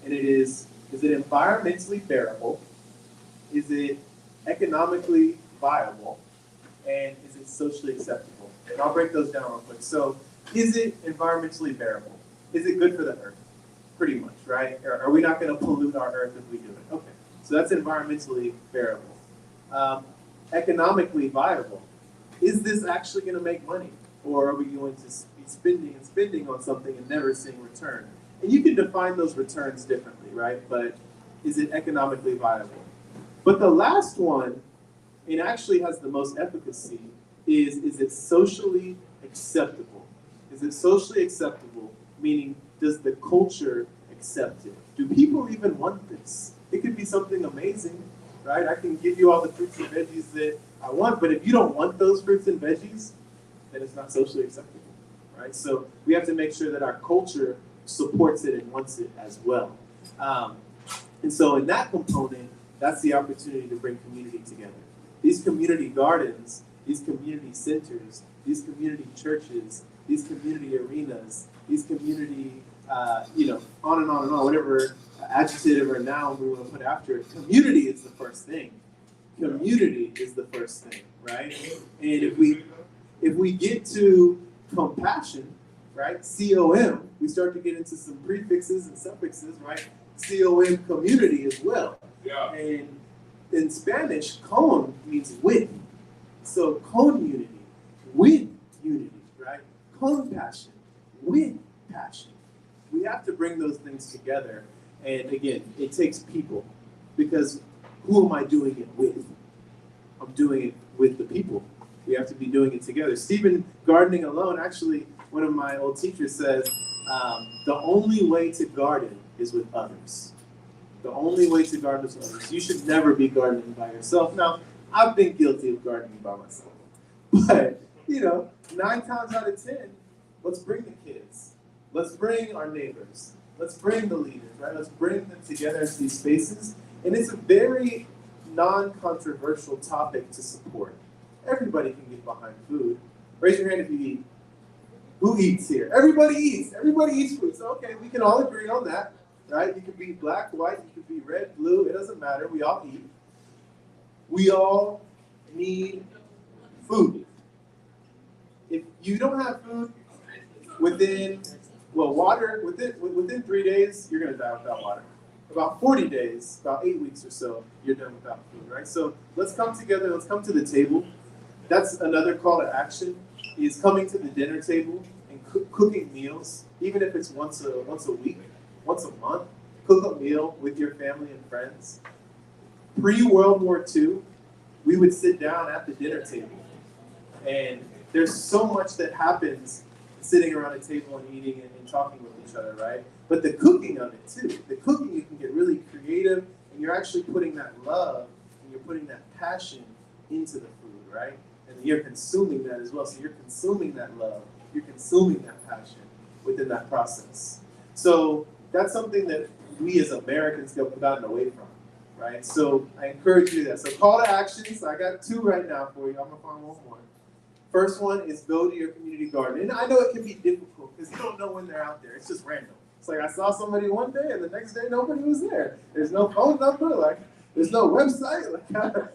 Speaker 5: And it is it environmentally bearable? Is it economically viable? And is it socially acceptable? And I'll break those down real quick. So, is it environmentally bearable? Is it good for the earth? Pretty much, right? Are we not going to pollute our earth if we do it? Okay. So that's environmentally bearable. Economically viable. Is this actually going to make money? Or are we going to be spending and spending on something and never seeing return? And you can define those returns differently, right? But is it economically viable? But the last one, and actually has the most efficacy, is it socially acceptable? Is it socially acceptable? Meaning, does the culture accept it? Do people even want this? It could be something amazing, right? I can give you all the fruits and veggies that I want, but if you don't want those fruits and veggies, then it's not socially acceptable, right? So we have to make sure that our culture supports it and wants it as well. And so in that component, that's the opportunity to bring community together. These community gardens, these community centers, these community churches, these community arenas, these community, on and on and on, whatever adjective or noun we want to put after it. Community is the first thing. Community is the first thing, right? And if we get to compassion, right, C-O-M, we start to get into some prefixes and suffixes, right? C-O-M, community as well.
Speaker 2: Yeah.
Speaker 5: And in Spanish, con means with. So community, with unity, right? Compassion, with passion. We have to bring those things together. And again, it takes people, because who am I doing it with? I'm doing it with the people. We have to be doing it together. Stephen, gardening alone, actually, one of my old teachers says, the only way to garden is with others. The only way to garden is with others. You should never be gardening by yourself. Now, I've been guilty of gardening by myself. But, 9 times out of 10, let's bring the kids. Let's bring our neighbors. Let's bring the leaders, right? Let's bring them together into these spaces. And it's a very non-controversial topic to support. Everybody can get behind food. Raise your hand if you eat. Who eats here? Everybody eats. Everybody eats food. So, okay, we can all agree on that, right? You could be black, white, you could be red, blue. It doesn't matter. We all eat. We all need food. If you don't have food within 3 days, you're going to die without water. About 40 days, about 8 weeks or so, you're done without food, right? So let's come together. Let's come to the table. That's another call to action, is coming to the dinner table and cooking meals, even if it's once a week, once a month. Cook a meal with your family and friends. Pre-World War II, we would sit down at the dinner table. And there's so much that happens sitting around a table and eating and talking with each other, right? But the cooking of it too. The cooking, you can get really creative, and you're actually putting that love and you're putting that passion into the food, right? And you're consuming that as well. So you're consuming that love, you're consuming that passion within that process. So that's something that we as Americans have gotten away from, right? So I encourage you to do that. So call to actions. I got 2 right now for you. I'm gonna find one more. First one is go to your community garden. And I know it can be difficult because you don't know when they're out there. It's just random. It's like I saw somebody one day and the next day nobody was there. There's no phone number, there's no website.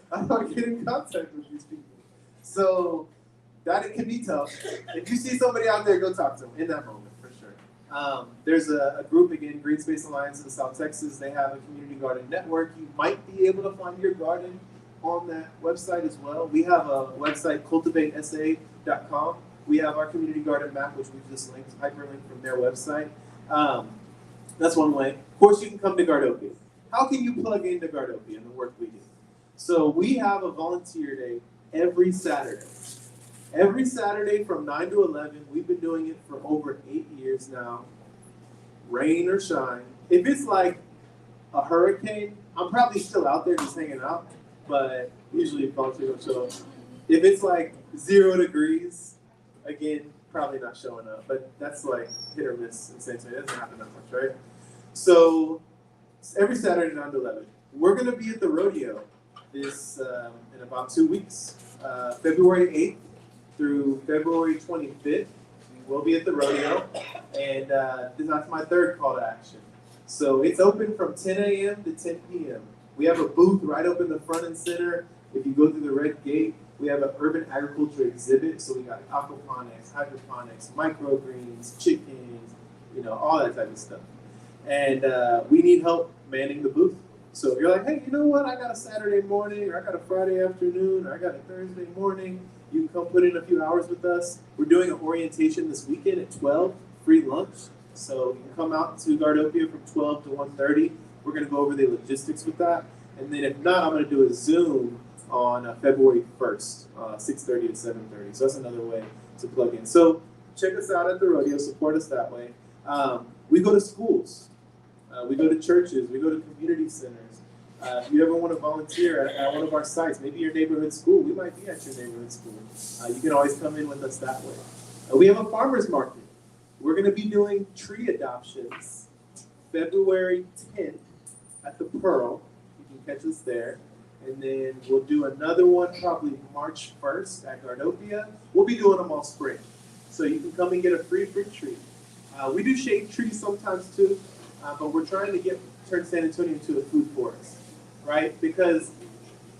Speaker 5: I don't get in contact with these people. So that it can be tough. If you see somebody out there, go talk to them in that moment for sure. There's a group, again, Green Space Alliance in South Texas. They have a community garden network. You might be able to find your garden on that website as well. We have a website, cultivatesa.com. We have our community garden map, which we've just linked, hyperlinked from their website. That's one way. Of course, you can come to Gardopia. How can you plug into Gardopia and the work we do? So we have a volunteer day every Saturday. Every Saturday from 9 to 11. We've been doing it for over 8 years now. Rain or shine. If it's like a hurricane, I'm probably still out there just hanging out. But usually volunteers don't show up. If it's like 0 degrees, again, probably not showing up. But that's like hit or miss in San Antonio. It doesn't happen that much, right? So every Saturday 9 to 11. We're going to be at the rodeo this in about 2 weeks. February 8th through February 25th. We will be at the rodeo. And that's my third call to action. So it's open from 10 a.m. to 10 p.m. We have a booth right up in the front and center. If you go through the red gate, we have an urban agriculture exhibit. So we got aquaponics, hydroponics, microgreens, chickens, all that type of stuff. And we need help manning the booth. So if you're like, hey, you know what? I got a Saturday morning, or I got a Friday afternoon, or I got a Thursday morning, you can come put in a few hours with us. We're doing an orientation this weekend at 12, free lunch. So you can come out to Gardopia from 12 to 1:30. We're going to go over the logistics with that. And then if not, I'm going to do a Zoom on February 1st, 6:30 to 7:30. So that's another way to plug in. So check us out at the rodeo. Support us that way. We go to schools. We go to churches. We go to community centers. If you ever want to volunteer at one of our sites, maybe your neighborhood school, we might be at your neighborhood school. You can always come in with us that way. We have a farmer's market. We're going to be doing tree adoptions February 10th at the Pearl. You can catch us there. And then we'll do another one probably March 1st at Gardopia. We'll be doing them all spring. So you can come and get a free fruit tree. We do shade trees sometimes too, but we're trying to turn San Antonio into a food forest, right? Because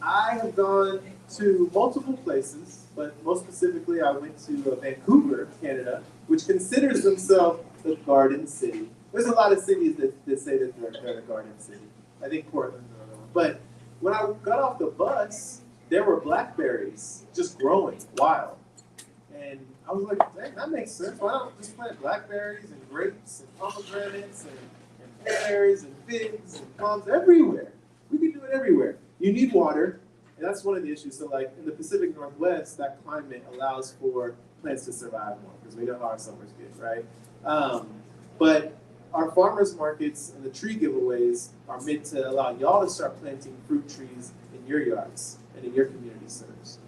Speaker 5: I have gone to multiple places, but most specifically I went to Vancouver, Canada, which considers themselves the Garden City. There's a lot of cities that say that they're the Garden City. I think Portland's another one. But when I got off the bus, there were blackberries just growing wild. And I was like, dang, that makes sense. Why don't we just plant blackberries and grapes and pomegranates and pears and figs and plums everywhere? We can do it everywhere. You need water, and that's one of the issues. So like in the Pacific Northwest, that climate allows for plants to survive more because we know how our summers get, right? But our farmers markets and the tree giveaways are meant to allow y'all to start planting fruit trees in your yards and in your community centers.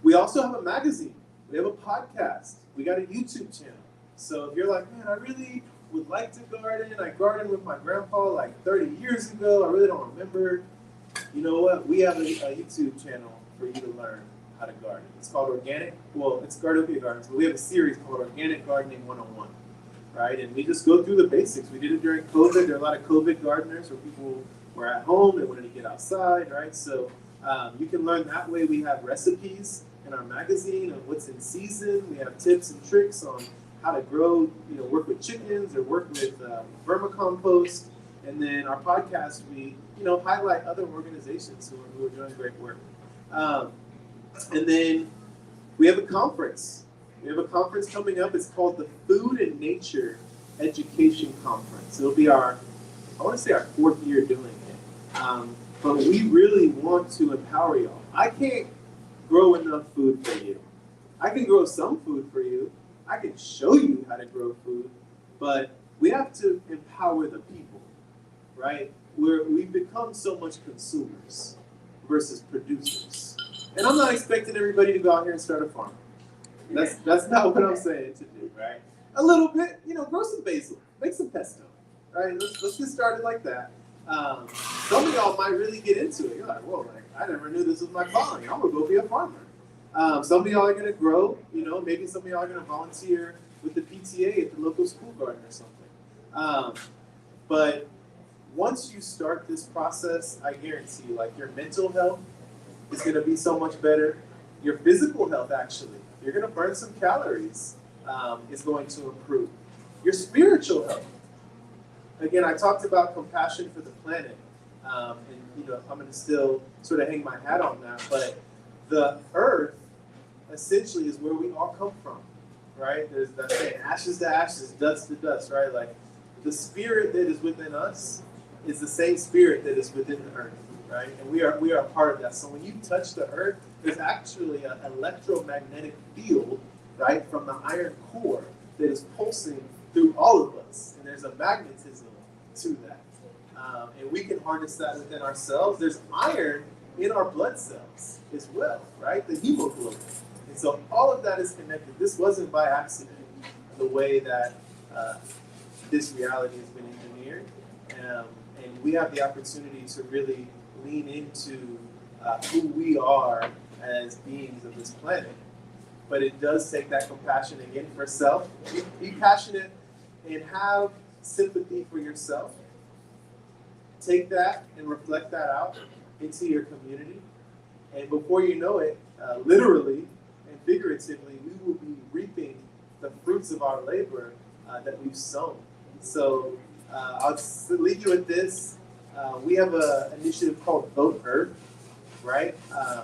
Speaker 5: We also have a magazine. We have a podcast. We got a YouTube channel. So if you're like, man, I really would like to garden. I gardened with my grandpa like 30 years ago. I really don't remember. You know what? We have a YouTube channel for you to learn how to garden. It's called Organic. Well, it's Gardopia Gardens, but we have a series called Organic Gardening 101. Right? And we just go through the basics. We did it during COVID. There are a lot of COVID gardeners where people were at home. They wanted to get outside, right? So you can learn that way. We have recipes in our magazine of what's in season. We have tips and tricks on how to grow, work with chickens or work with vermicompost. And then our podcast, we, highlight other organizations who are doing great work. And then we have a conference. We have a conference coming up. It's called the Food and Nature Education Conference. It'll be our 4th year doing it. But we really want to empower y'all. I can't grow enough food for you. I can grow some food for you. I can show you how to grow food, but we have to empower the people, right? We've become so much consumers versus producers. And I'm not expecting everybody to go out here and start a farm. That's not what I'm saying to do, right? A little bit, grow some basil, make some pesto, right? Let's get started like that. Some of y'all might really get into it. You're like, whoa, I never knew this was my calling. I'm gonna go be a farmer. Some of y'all are gonna grow, maybe some of y'all are gonna volunteer with the PTA at the local school garden or something. But once you start this process, I guarantee you, your mental health is gonna be so much better. Your physical health, actually, you're gonna burn some calories, is going to improve. Your spiritual health. Again, I talked about compassion for the planet, and I'm going to still sort of hang my hat on that, but the earth essentially is where we all come from, right? There's that saying, ashes to ashes, dust to dust, right? The spirit that is within us is the same spirit that is within the earth, right? And we are a part of that. So when you touch the earth, there's actually an electromagnetic field, right, from the iron core that is pulsing through all of us, and there's a magnetism to that. And we can harness that within ourselves. There's iron in our blood cells as well, right? The hemoglobin. And so all of that is connected. This wasn't by accident, the way that this reality has been engineered. And we have the opportunity to really lean into who we are as beings of this planet. But it does take that compassion again for self. Be passionate and have sympathy for yourself. Take that and reflect that out into your community. And before you know it, literally and figuratively, we will be reaping the fruits of our labor that we've sown. So I'll just leave you with this. We have an initiative called Vote Earth, right? I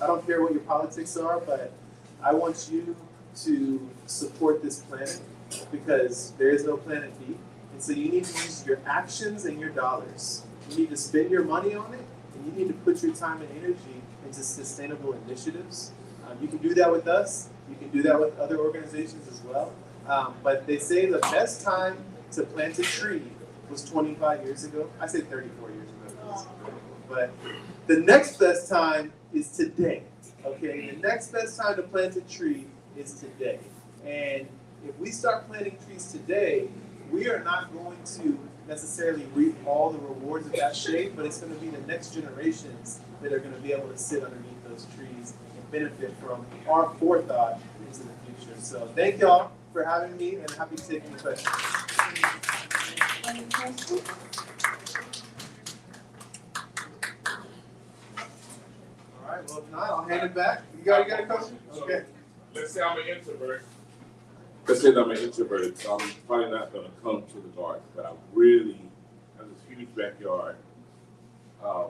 Speaker 5: don't care what your politics are, but I want you to support this planet because there is no planet B. And so you need to use your actions and your dollars. You need to spend your money on it, and you need to put your time and energy into sustainable initiatives. You can do that with us. You can do that with other organizations as well. But they say the best time to plant a tree was 25 years ago. I say 34 years ago. But the next best time is today. Okay, the next best time to plant a tree is today. And if we start planting trees today, we are not going to necessarily reap all the rewards of that shade, but it's going to be the next generations that are going to be able to sit underneath those trees and benefit from our forethought into the future. So thank y'all for having me, and happy to take any questions.
Speaker 1: Any questions?
Speaker 5: All right, well, if not, I'll hand it back. You got a question? Okay.
Speaker 2: Let's say I'm an introvert. Let's say that I'm an introvert, so I'm probably not going to come to the garden, but I really have this huge backyard. I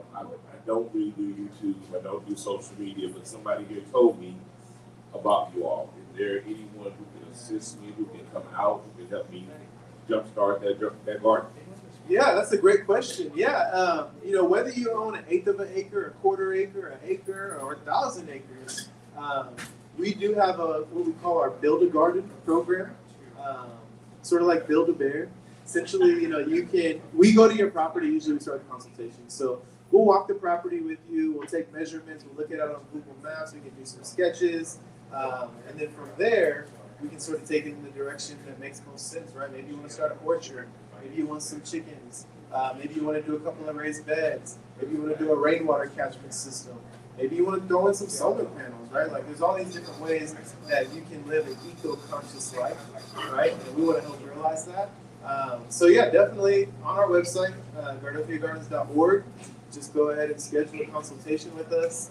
Speaker 2: don't really do YouTube, I don't do social media, but somebody here told me about you all. Is there anyone who can assist me, who can come out, who can help me jumpstart that garden?
Speaker 5: Yeah, that's a great question. Yeah, whether you own an eighth of an acre, a quarter acre, an acre, or 1,000 acres, we do have what we call our Build a Garden program, sort of like Build a Bear. Essentially, we go to your property, usually we start a consultation. So we'll walk the property with you, we'll take measurements, we'll look at it on Google Maps, we can do some sketches, and then from there, we can sort of take it in the direction that makes most sense, right? Maybe you want to start an orchard, maybe you want some chickens, maybe you want to do a couple of raised beds, maybe you want to do a rainwater catchment system, maybe you want to throw in some solar panels, right? Like there's all these different ways that you can live an eco-conscious life, right? And we want to help realize that. So yeah, definitely on our website, gardofiagardens.org, just go ahead and schedule a consultation with us.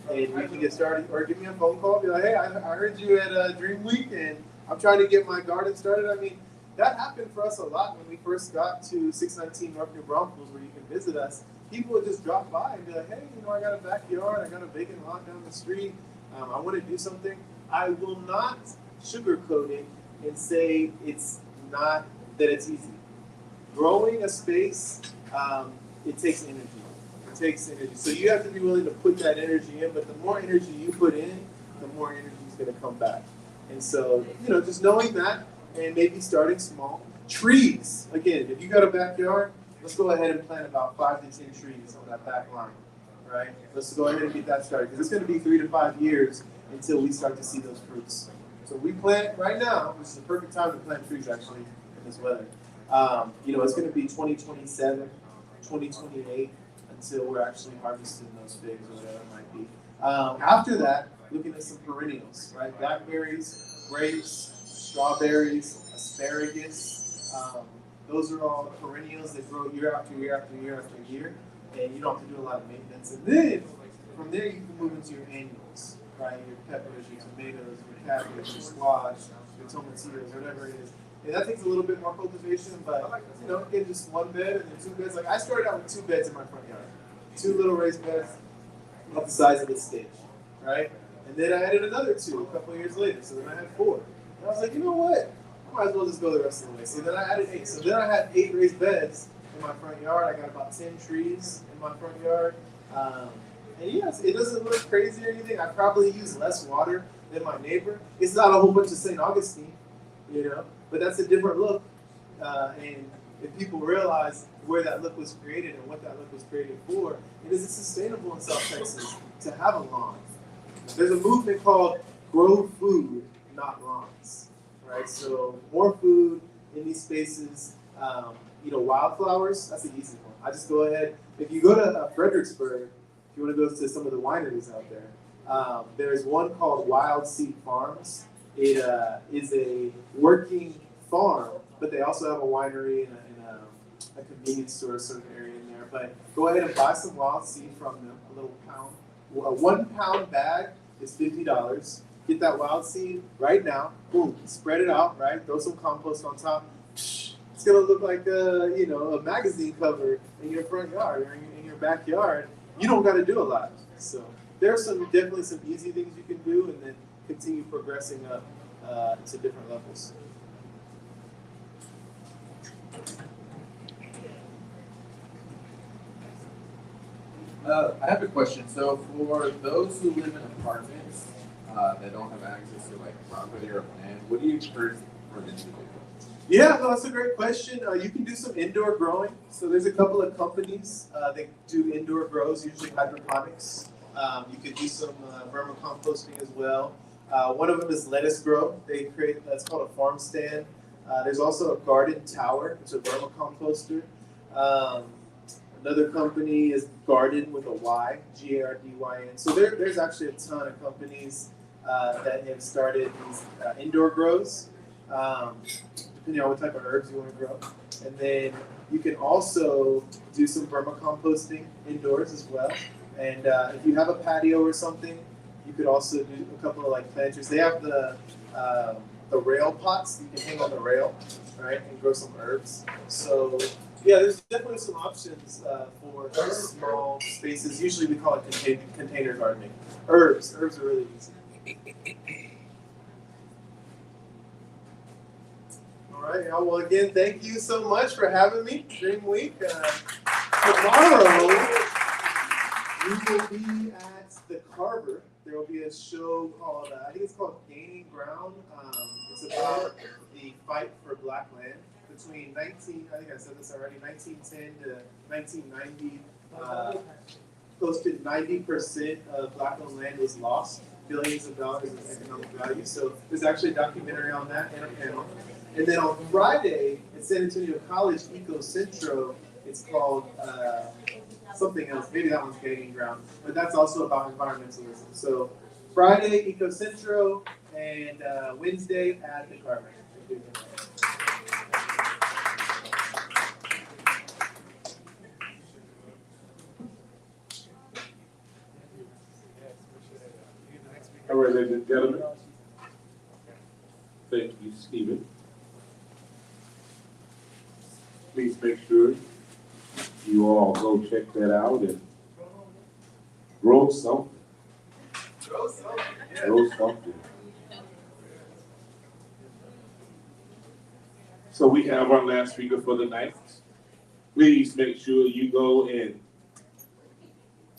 Speaker 5: And we can get started, or give me a phone call, be like, hey, I heard you at DREAMWEEK, and I'm trying to get my garden started. I mean, that happened for us a lot when we first got to 619 North New Braunfels, where you can visit us. People would just drop by and be like, hey, I got a backyard, I got a vacant lot down the street, I want to do something. I will not sugarcoat it and say it's not that it's easy. Growing a space, it takes energy. It takes energy. So you have to be willing to put that energy in, but the more energy you put in, the more energy is going to come back. And so, just knowing that and maybe starting small. Trees, again, if you got a backyard, let's go ahead and plant about 5 to 10 trees on that back line, right? Let's go ahead and get that started, because it's going to be 3 to 5 years until we start to see those fruits. So we plant right now, which is the perfect time to plant trees actually in this weather. It's going to be 2027, 2028 until we're actually harvesting those figs or whatever it might be. After that, looking at some perennials, right? Blackberries, grapes, strawberries, asparagus. Those are all perennials that grow year after year after year after year, and you don't have to do a lot of maintenance. And then from there, you can move into your annuals, right? Your peppers, your tomatoes, your cabbage, your squash, your tomatillos, whatever it is. And that takes a little bit more cultivation, but again, just one bed and then 2 beds. Like I started out with 2 beds in my front yard, 2 little raised beds, about the size of this stage, right? And then I added another 2 a couple of years later, so then I had 4. And I was like, you know what? I might as well just go the rest of the way. So then I added 8. So then I had 8 raised beds in my front yard. I got about 10 trees in my front yard. And yes, it doesn't look crazy or anything. I probably use less water than my neighbor. It's not a whole bunch of St. Augustine, but that's a different look. And if people realize where that look was created and what that look was created for, it is sustainable in South Texas to have a lawn. There's a movement called Grow Food, Not Lawns, right? So more food in these spaces. Wildflowers, that's an easy one. I just go ahead. If you go to Fredericksburg, if you want to go to some of the wineries out there, there's one called Wild Seed Farms. It is a working farm, but they also have a winery and a convenience store sort of area in there. But go ahead and buy some wild seed from them, a little pound. A 1 pound bag is $50. Get that wild seed right now. Boom, spread it out, right? Throw some compost on top. It's it's gonna look like a magazine cover in your front yard or in your backyard. You don't got to do a lot. So there's definitely some easy things you can do, and then continue progressing up to different levels.
Speaker 6: I have a question. So for those who live in apartments that don't have access to like property or land, what do you encourage for them to do?
Speaker 5: Yeah, no, that's a great question. You can do some indoor growing. So there's a couple of companies that do indoor grows, usually hydroponics. You could do some vermicomposting as well. One of them is Lettuce Grow. They create, that's called a farm stand. There's also a garden tower, it's a vermicomposter. Another company is Garden with a Y, Gardyn. So there's actually a ton of companies that have started these indoor grows, depending on what type of herbs you want to grow. And then you can also do some vermicomposting indoors as well. And if you have a patio or something, you could also do a couple of like planters. They have the rail pots you can hang on the rail, right, and grow some herbs. So yeah, there's definitely some options for small spaces. Usually we call it container gardening. Herbs are really easy. All right, y'all. Well, again, thank you so much for having me. Dream Week. Tomorrow we will be at the Carver. There will be a show called, I think it's called Gaining Ground. It's about the fight for Black land between I think I said this already, 1910 to 1990. Close to 90% of Black-owned land was lost, billions of dollars in economic value. So there's actually a documentary on that and a panel. And then on Friday at San Antonio College Eco Centro, it's called something else. Maybe that one's Gaining Ground, but that's also about environmentalism. So Friday Eco Centro and Wednesday at the Carver.
Speaker 2: All right, ladies and gentlemen. Thank you, Stephen. Please make sure you all go check that out and grow something.
Speaker 5: Grow something. Yeah.
Speaker 2: Grow something. So we have our last speaker for the night. Please make sure you go and,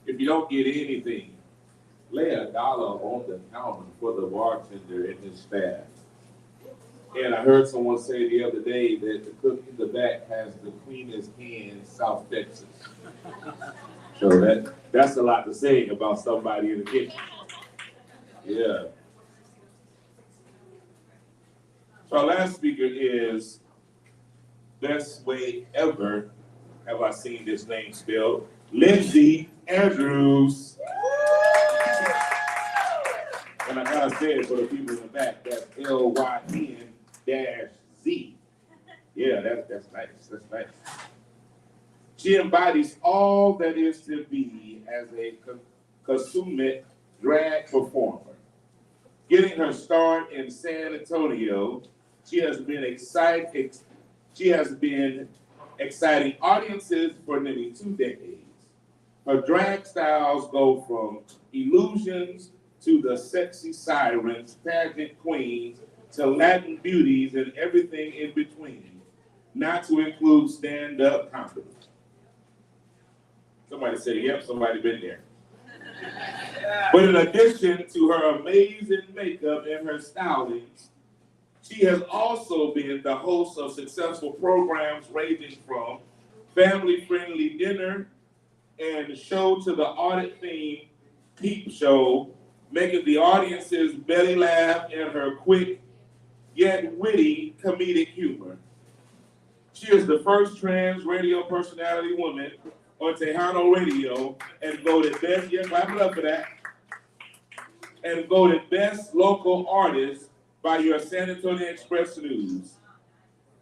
Speaker 2: if you don't get anything, lay $1 on the counter for the bartender and his staff. And I heard someone say the other day that the cook in the back has the cleanest hands South Texas. So that's a lot to say about somebody in the kitchen. Yeah. So our last speaker is best way ever have I seen this name spelled, Lindsay Andrews. And I gotta say it for the people in the back, that's LYN-Z. Yeah, that's nice, that's nice. She embodies all that is to be as a consummate drag performer. Getting her start in San Antonio, she has been exciting audiences for nearly 2 decades. Her drag styles go from illusions to the sexy sirens, pageant queens, to Latin beauties and everything in between, not to include stand-up comedy. Somebody said, yep, somebody been there. But in addition to her amazing makeup and her stylings, she has also been the host of successful programs ranging from family-friendly dinner and show to the audit theme Peep Show, making the audience's belly laugh and her quick yet witty comedic humor. She is the first trans radio personality woman on Tejano Radio and voted best, yeah, clap it up for that, and voted best local artist by your San Antonio Express News.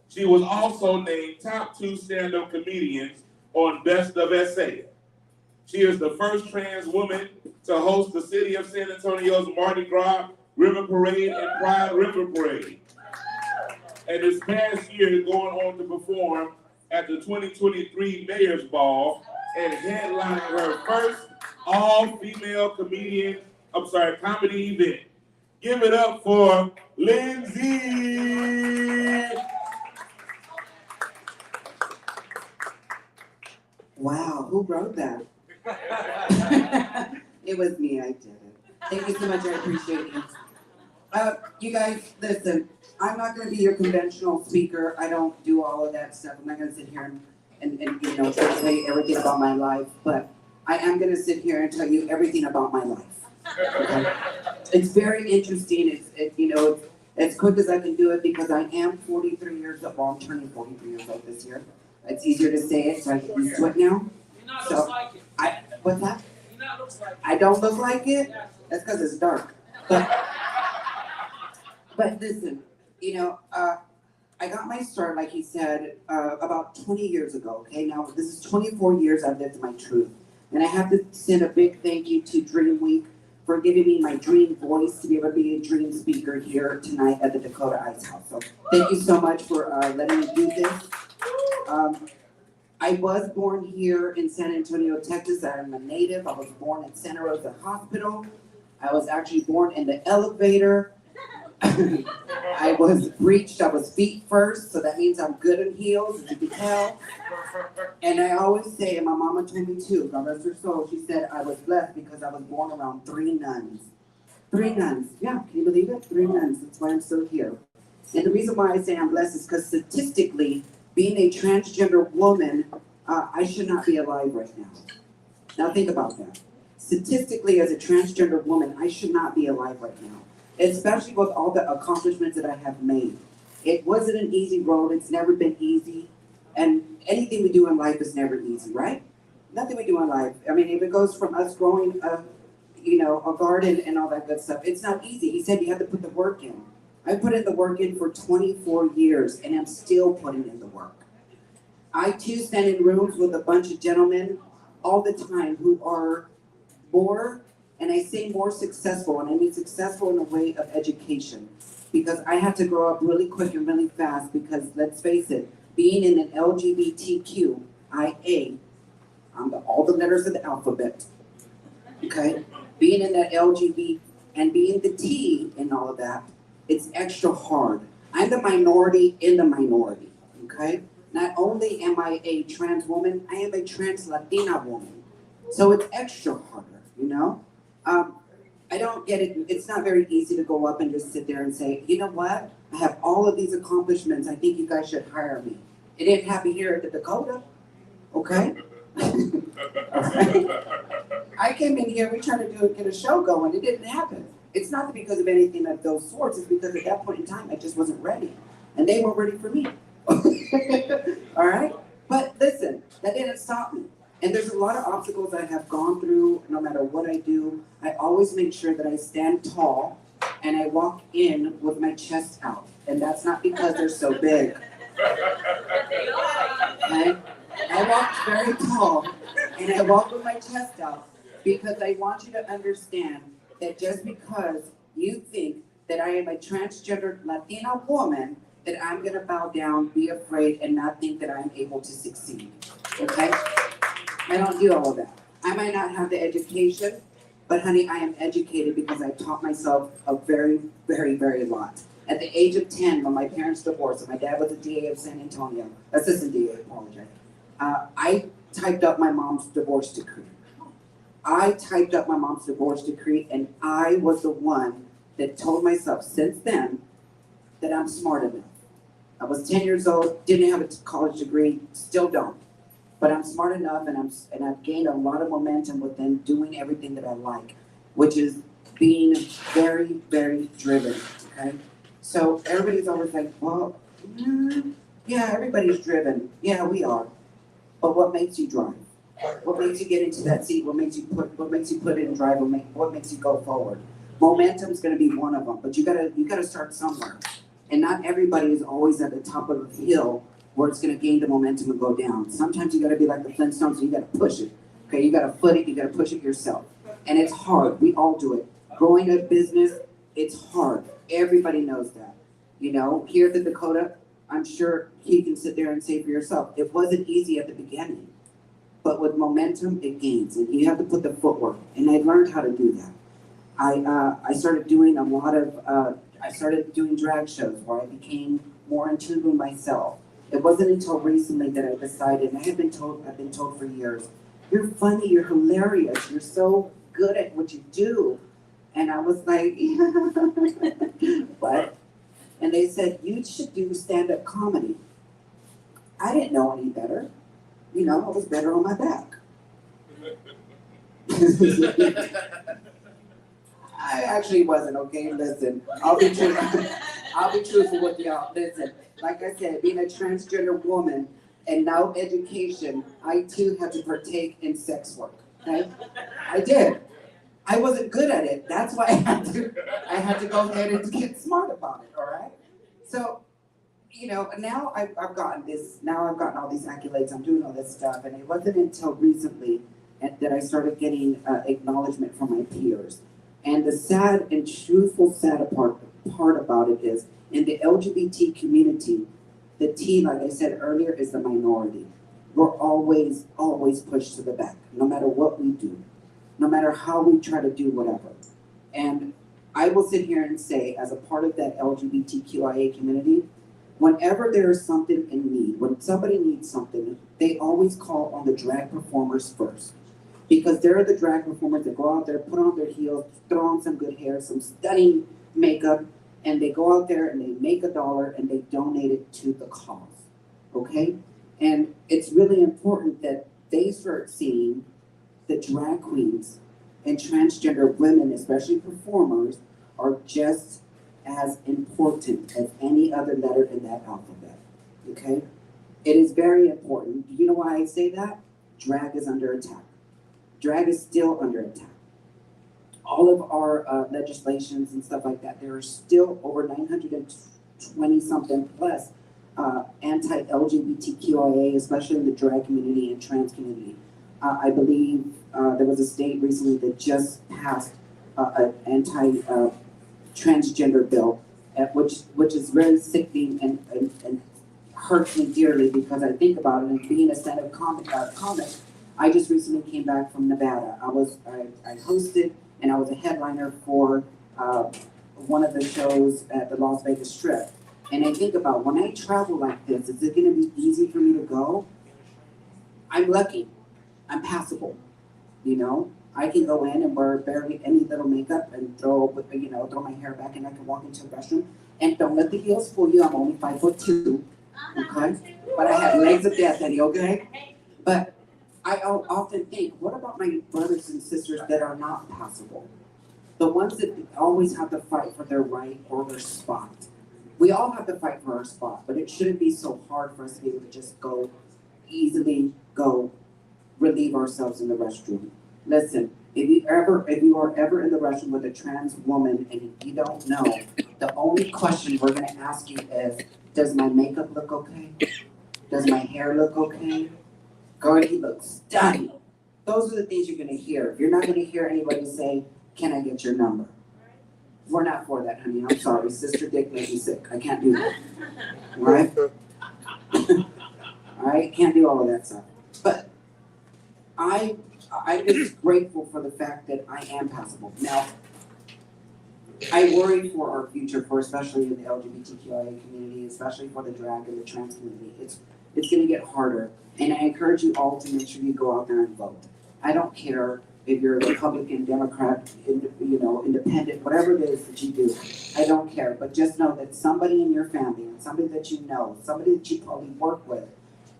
Speaker 2: She was also named top 2 stand-up comedians on Best of SA. She is the first trans woman to host the city of San Antonio's Mardi Gras River Parade and Pride River Parade. and this past year going on to perform at the 2023 Mayor's Ball and headlining her first all-female comedy event. Give it up for Lindsay.
Speaker 7: Wow, who wrote that? It was me, I did it. Thank you so much, I appreciate it. You guys, listen, I'm not gonna be your conventional speaker. I don't do all of that stuff. I'm not gonna sit here and translate everything about my life, but I am gonna sit here and tell you everything about my life. Okay? It's very interesting. It's as quick as I can do it because I am 43 years old. Well, I'm turning 43 years old this year. It's easier to say it, so I get used to it now.
Speaker 8: You're not looks like it.
Speaker 7: What's that?
Speaker 8: You're not looks like it.
Speaker 7: I don't look like it? That's because it's dark. But listen, I got my start, like he said, about 20 years ago, okay? Now, this is 24 years I've lived my truth. And I have to send a big thank you to DREAMWEEK for giving me my dream voice to be able to be a dream speaker here tonight at the Dakota Ice House. So thank you so much for letting me do this. I was born here in San Antonio, Texas. I am a native. I was born in Santa Rosa Hospital. I was actually born in the elevator. I was breeched. I was feet first, so that means I'm good in heels, as you can tell. And I always say, and my mama told me too, God rest her soul, she said I was blessed because I was born around 3 nuns. 3 nuns. Yeah, can you believe it? 3 nuns. That's why I'm still here. And the reason why I say I'm blessed is because statistically, being a transgender woman, I should not be alive right now. Now think about that. Statistically, as a transgender woman, I should not be alive right now. Especially with all the accomplishments that I have made. It wasn't an easy road. It's never been easy. And anything we do in life is never easy, right? Nothing we do in life. I mean, if it goes from us growing a garden and all that good stuff, it's not easy. He said you have to put the work in. I put in the work in for 24 years, and I'm still putting in the work. I too stand in rooms with a bunch of gentlemen all the time who are more, and I say more successful, and I mean successful in the way of education. Because I had to grow up really quick and really fast because, let's face it, being in an LGBTQIA, all the letters of the alphabet, okay? Being in that LGBT and being the T in all of that, it's extra hard. I'm the minority in the minority, okay? Not only am I a trans woman, I am a trans Latina woman. So it's extra harder, I don't get it. It's not very easy to go up and just sit there and say, you know what? I have all of these accomplishments. I think you guys should hire me. It didn't happen here at the Dakota, okay? Right? I came in here, we tried to get a show going. It didn't happen. It's not because of anything of those sorts. It's because at that point in time, I just wasn't ready. And they weren't ready for me. All right? But listen, that didn't stop me. And there's a lot of obstacles I have gone through. No matter what I do, I always make sure that I stand tall and I walk in with my chest out. And that's not because they're so big. Okay? I walk very tall and I walk with my chest out because I want you to understand that just because you think that I am a transgender Latina woman, that I'm going to bow down, be afraid, and not think that I'm able to succeed. Okay? I don't do all of that. I might not have the education, but honey, I am educated because I taught myself a very, very, very lot. At the age of 10, when my parents divorced, and my dad was a DA of San Antonio, assistant DA, apologize. I typed up my mom's divorce decree. And I was the one that told myself since then that I'm smart enough. I was 10 years old, didn't have a college degree, still don't. But I'm smart enough, and I've gained a lot of momentum within doing everything that I like, which is being very, very driven, okay? So everybody's always like, well, yeah, everybody's driven. Yeah, we are. But what makes you drive? What makes you get into that seat? What makes you put it in drive? What makes you go forward? Momentum's gonna be one of them, but you gotta start somewhere. And not everybody is always at the top of the hill where it's gonna gain the momentum and go down. Sometimes you gotta be like the Flintstones, and you gotta push it. Okay, you gotta foot it, you gotta push it yourself. And it's hard, we all do it. Growing a business, it's hard. Everybody knows that. You know, here at the Dakota, I'm sure he can sit there and say for yourself, it wasn't easy at the beginning, but with momentum, it gains, and you have to put the footwork, and I learned how to do that. I started doing a lot of, I started doing drag shows where I became more in tune with myself. It wasn't until recently that I decided, and I've been told for years, you're funny, you're hilarious, you're so good at what you do. And I was like, what? And they said, you should do stand-up comedy. I didn't know any better. You know, I was better on my back. I actually wasn't, okay? Listen, I'll be truthful with y'all. Listen, like I said, being a transgender woman and now education, I too had to partake in sex work, okay? I did. I wasn't good at it. That's why I had to go ahead and get smart about it, all right? So, you know, now I've gotten all these accolades, I'm doing all this stuff, and it wasn't until recently that I started getting acknowledgement from my peers. And the sad and truthful part about it is, in the LGBT community, the T, like I said earlier, is the minority. We're always pushed to the back, no matter what we do, no matter how we try to do whatever. And I will sit here and say, as a part of that LGBTQIA community, whenever there is something in need, when somebody needs something, they always call on the drag performers first. Because they're the drag performers that go out there, put on their heels, throw on some good hair, some stunning makeup, and they go out there and they make $1 and they donate it to the cause, okay? And it's really important that they start seeing the drag queens and transgender women, especially performers, are just as important as any other letter in that alphabet, okay? It is very important. Do you know why I say that? Drag is under attack. Drag is still under attack. All of our legislations and stuff like that, there are still over 920 something plus anti-LGBTQIA, especially in the drag community and trans community. I believe there was a state recently that just passed an anti-transgender bill, which is very sickening and hurts me dearly because I think about it. And being a stand-up comic, I just recently came back from Nevada. I hosted and I was a headliner for one of the shows at the Las Vegas Strip. And I think about, when I travel like this, is it going to be easy for me to go? I'm lucky. I'm passable. You know, I can go in and wear barely any little makeup and throw my hair back, and I can walk into the restroom. And don't let the heels fool you. I'm only 5'2", okay? But I have legs of death, Eddie, okay? But I often think, what about my brothers and sisters that are not passable? The ones that always have to fight for their right or their spot. We all have to fight for our spot, but it shouldn't be so hard for us to be able to just easily relieve ourselves in the restroom. Listen, if you are ever in the restroom with a trans woman and you don't know, the only question we're gonna ask you is, does my makeup look okay? Does my hair look okay? Girl, you look stunning. Those are the things you're gonna hear. You're not gonna hear anybody say, can I get your number? We're not for that, honey. I'm sorry. Sister Dick makes me sick. I can't do that. All right? All right? Can't do all of that stuff. But I'm just grateful for the fact that I am passable. Now, I worry for our future, especially in the LGBTQIA community, especially for the drag and the trans community. It's going to get harder. And I encourage you all to make sure you go out there and vote. I don't care if you're a Republican, Democrat, independent, whatever it is that you do. I don't care. But just know that somebody in your family, and somebody that you know, somebody that you probably work with,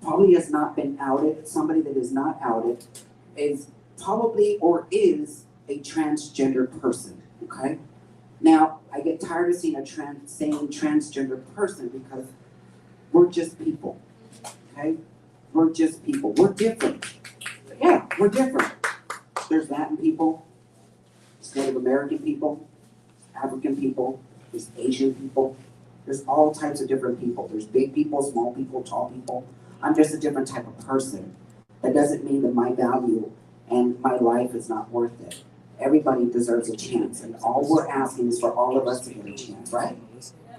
Speaker 7: probably has not been outed. Somebody that is not outed is probably or is a transgender person, okay? Now, I get tired of saying transgender person because we're just people, okay? We're just people. We're different. Yeah, we're different. There's Latin people, there's Native American people, African people, there's Asian people. There's all types of different people. There's big people, small people, tall people. I'm just a different type of person. That doesn't mean that my value and my life is not worth it. Everybody deserves a chance, and all we're asking is for all of us to get a chance, right?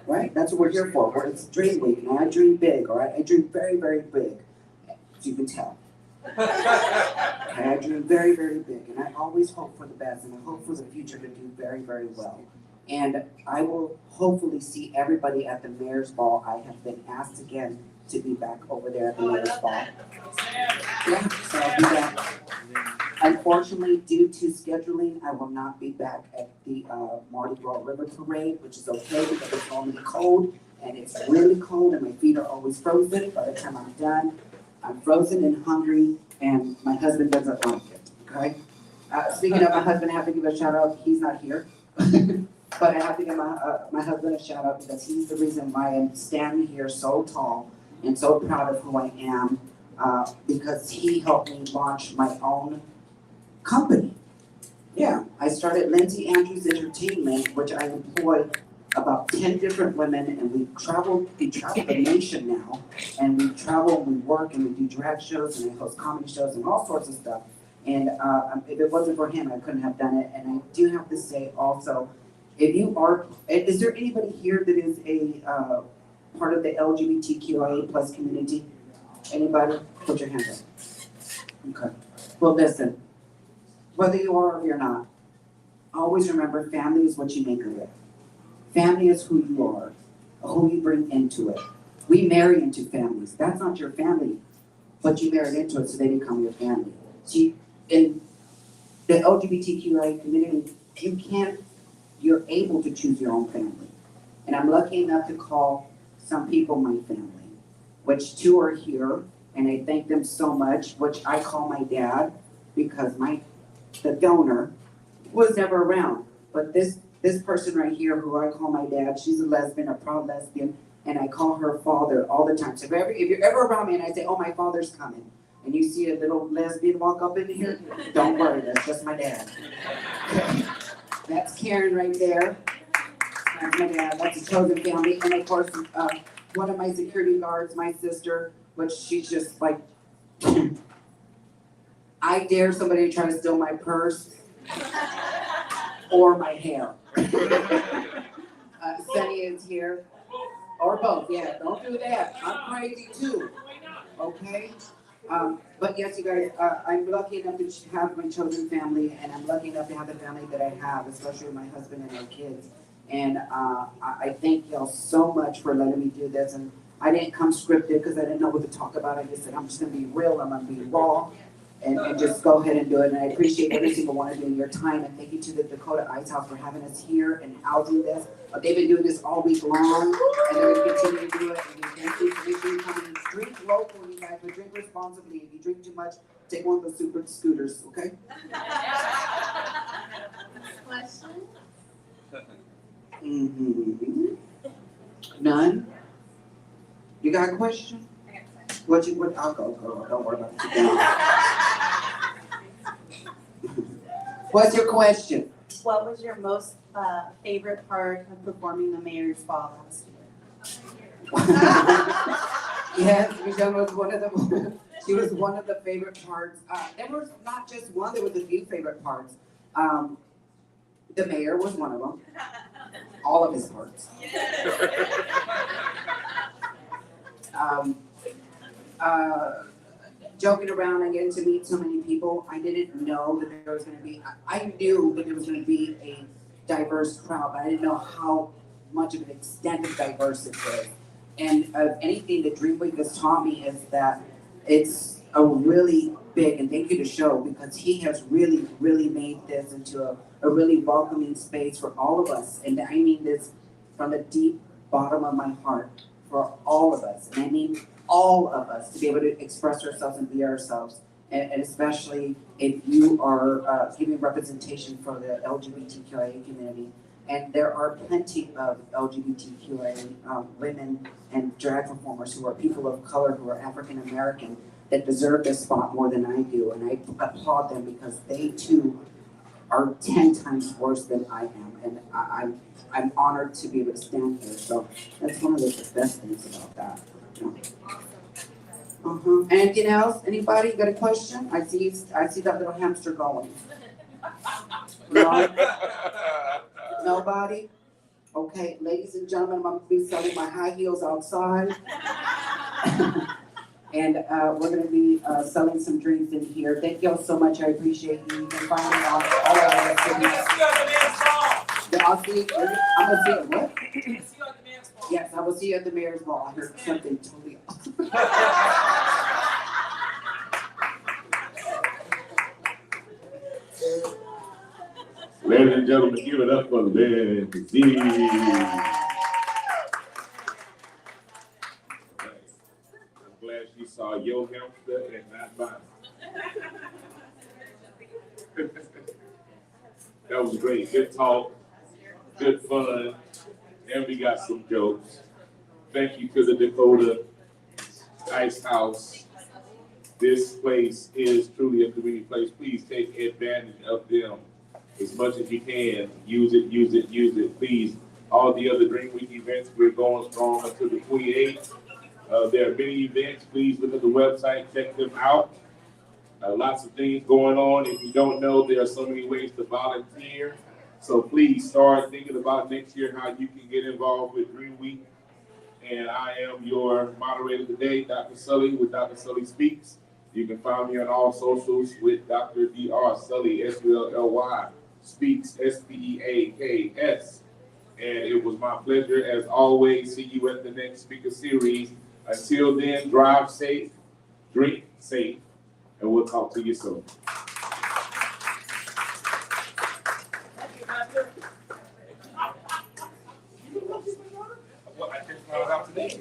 Speaker 7: right? That's what we're here for. It's Dream Week, and I dream big, all right? I dream very, very big, as you can tell. Okay, I dream very, very big, and I always hope for the best, and I hope for the future to do very, very well. And I will hopefully see everybody at the Mayor's Ball. I have been asked again to be back over there at the Mayor's Ball. Yeah, so I'll be back. Unfortunately, due to scheduling, I will not be back at the Mardi Gras River Parade, which is okay because it's normally cold, and it's really cold, and my feet are always frozen. By the time I'm done, I'm frozen and hungry, and my husband doesn't like it, okay? Speaking of my husband, I have to give a shout out. He's not here. But I have to give my husband a shout out because he's the reason why I'm standing here so tall and so proud of who I am, because he helped me launch my own company. Yeah, I started Lindsay Andrews Entertainment, which I employ about 10 different women, and we travel the nation now, and we travel and we work and we do drag shows and I host comedy shows and all sorts of stuff. And if it wasn't for him, I couldn't have done it. And I do have to say also, if you are, is there anybody here that is a part of the LGBTQIA plus community? Anybody? Put your hand up. Okay. Well, listen, whether you are or you're not, always remember family is what you make of it. Family is who you are, who you bring into it. We marry into families. That's not your family, but you married into it, so they become your family. See, in the LGBTQIA community, you're able to choose your own family. And I'm lucky enough to call some people my family, which two are here, and I thank them so much, which I call my dad, because the donor was never around. But this person right here, who I call my dad, she's a lesbian, a proud lesbian, and I call her father all the time. So if you're ever around me and I say, oh, my father's coming, and you see a little lesbian walk up in here, don't worry, that's just my dad. That's Karen right there. That's my dad, that's a chosen family. And of course, one of my security guards, my sister, which she's just like, I dare somebody to try to steal my purse or my hair. Sunny is here, or both, yeah, don't do that. I'm crazy too, okay? But yes, you guys, I'm lucky enough to have my chosen family, and I'm lucky enough to have the family that I have, especially my husband and my kids. And I thank y'all so much for letting me do this. And I didn't come scripted because I didn't know what to talk about. I just said, I'm just gonna be real, I'm gonna be raw, and just go ahead and do it. And I appreciate every single one of you and your time. And thank you to the Dakota Ice House for having us here and housing this. They've been doing this all week long, and they're gonna continue to do it. And thank you for making coming. Drink local, you guys, but drink responsibly. If you drink too much, take one of the super scooters, okay?
Speaker 3: Question?
Speaker 7: Mm-hmm. None? You got a question?
Speaker 3: I got a question.
Speaker 7: What, I'll go, girl, don't worry about it. What's your question?
Speaker 9: What was your most favorite part of performing the Mayor's Ball last year?
Speaker 7: Yes, Michelle was one of the, she was one of the favorite parts. There was not just one, there was a few favorite parts. The mayor was one of them. All of his parts. Joking around and getting to meet so many people, I didn't know that there was going to be, I knew that there was going to be a diverse crowd, but I didn't know how much of an extent of diverse it was. And anything that DREAMWEEK has taught me is that it's a really big, and thank you to Show, because he has really, really made this into a really welcoming space for all of us. And I mean this from the deep bottom of my heart for all of us. And I mean all of us to be able to express ourselves and be ourselves. And especially if you are giving representation for the LGBTQIA community. And there are plenty of LGBTQIA women and drag performers who are people of color, who are African American, that deserve this spot more than I do. And I applaud them because they too are 10 times worse than I am. And I'm honored to be able to stand here. So that's one of the best things about that. Anything else? Anybody got a question? I see that little hamster going. No? Nobody? Okay, ladies and gentlemen, I'm gonna be selling my high heels outside. And we're gonna be selling some drinks in here. Thank y'all so much, I appreciate you. You can find me on all of our
Speaker 8: Let's
Speaker 7: cities.
Speaker 8: see you at the man's ball.
Speaker 7: Yeah, I'll see, I'm gonna see you, what?
Speaker 8: Let's see you at the man's ball.
Speaker 7: Yes, I will see you at the mayor's ball. I heard something totally else.
Speaker 2: Ladies and gentlemen, give it up for Lindsay. I'm glad she saw your hamster and not mine. That was great. Good talk, good fun, and we got some jokes. Thank you to the Dakota Ice House. This place is truly a community place. Please take advantage of them as much as you can. Use it, use it, use it, please. All the other DREAMWEEK events, we're going strong until the 28th. There are many events. Please look at the website, check them out. Lots of things going on. If you don't know, there are so many ways to volunteer. So please start thinking about next year how you can get involved with DREAMWEEK. And I am your moderator today, Dr. Sully with Dr. Sully Speaks. You can find me on all socials with Dr. Dr. Sully, S-U-L-L-Y, Speaks, S-P-E-A-K-S. And it was my pleasure, as always, see you at the next speaker series. Until then, drive safe, drink safe, and we'll talk to you soon. Well, I just found out today.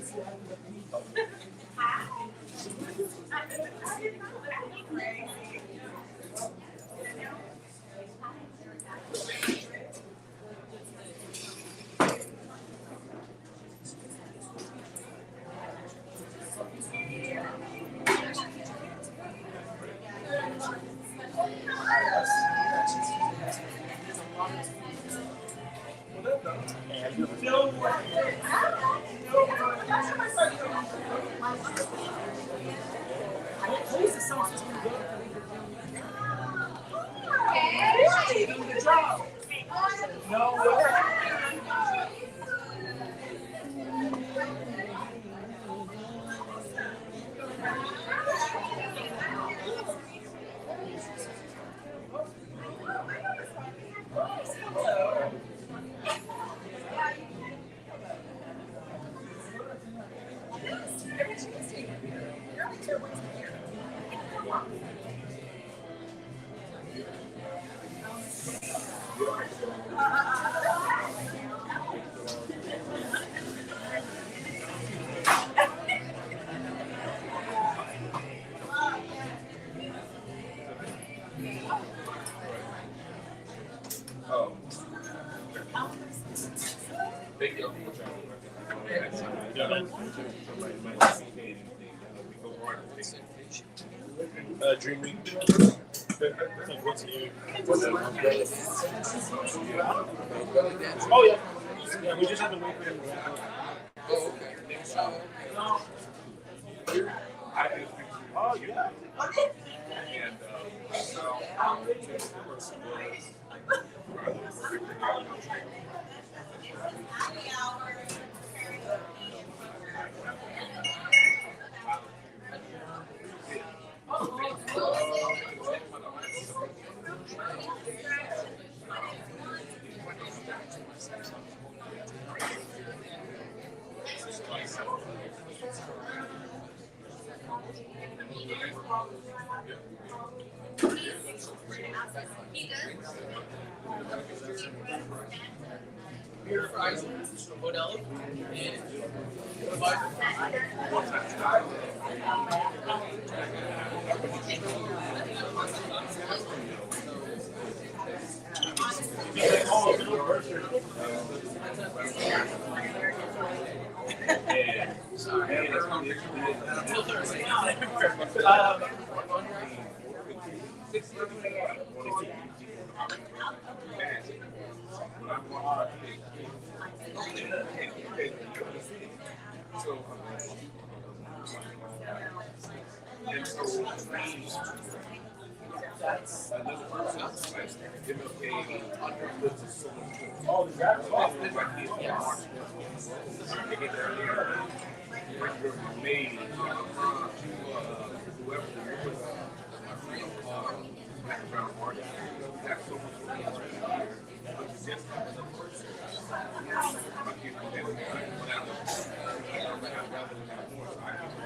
Speaker 2: Thank you. DREAMWEEK. Once a year. Oh yeah. Yeah, we just have to wait for him to wrap up.
Speaker 6: Oh, okay.
Speaker 2: Oh, yeah.
Speaker 8: Beer, fries, hotel, and
Speaker 2: That's another person. Like, MLK understood to so much more.
Speaker 8: Oh, the draft.
Speaker 2: Yes. They get there earlier. Whoever made, whoever was my friend background artist, that's so much more here. But it's just another person. My kids do that. When I look, I don't have rather than have more, so I can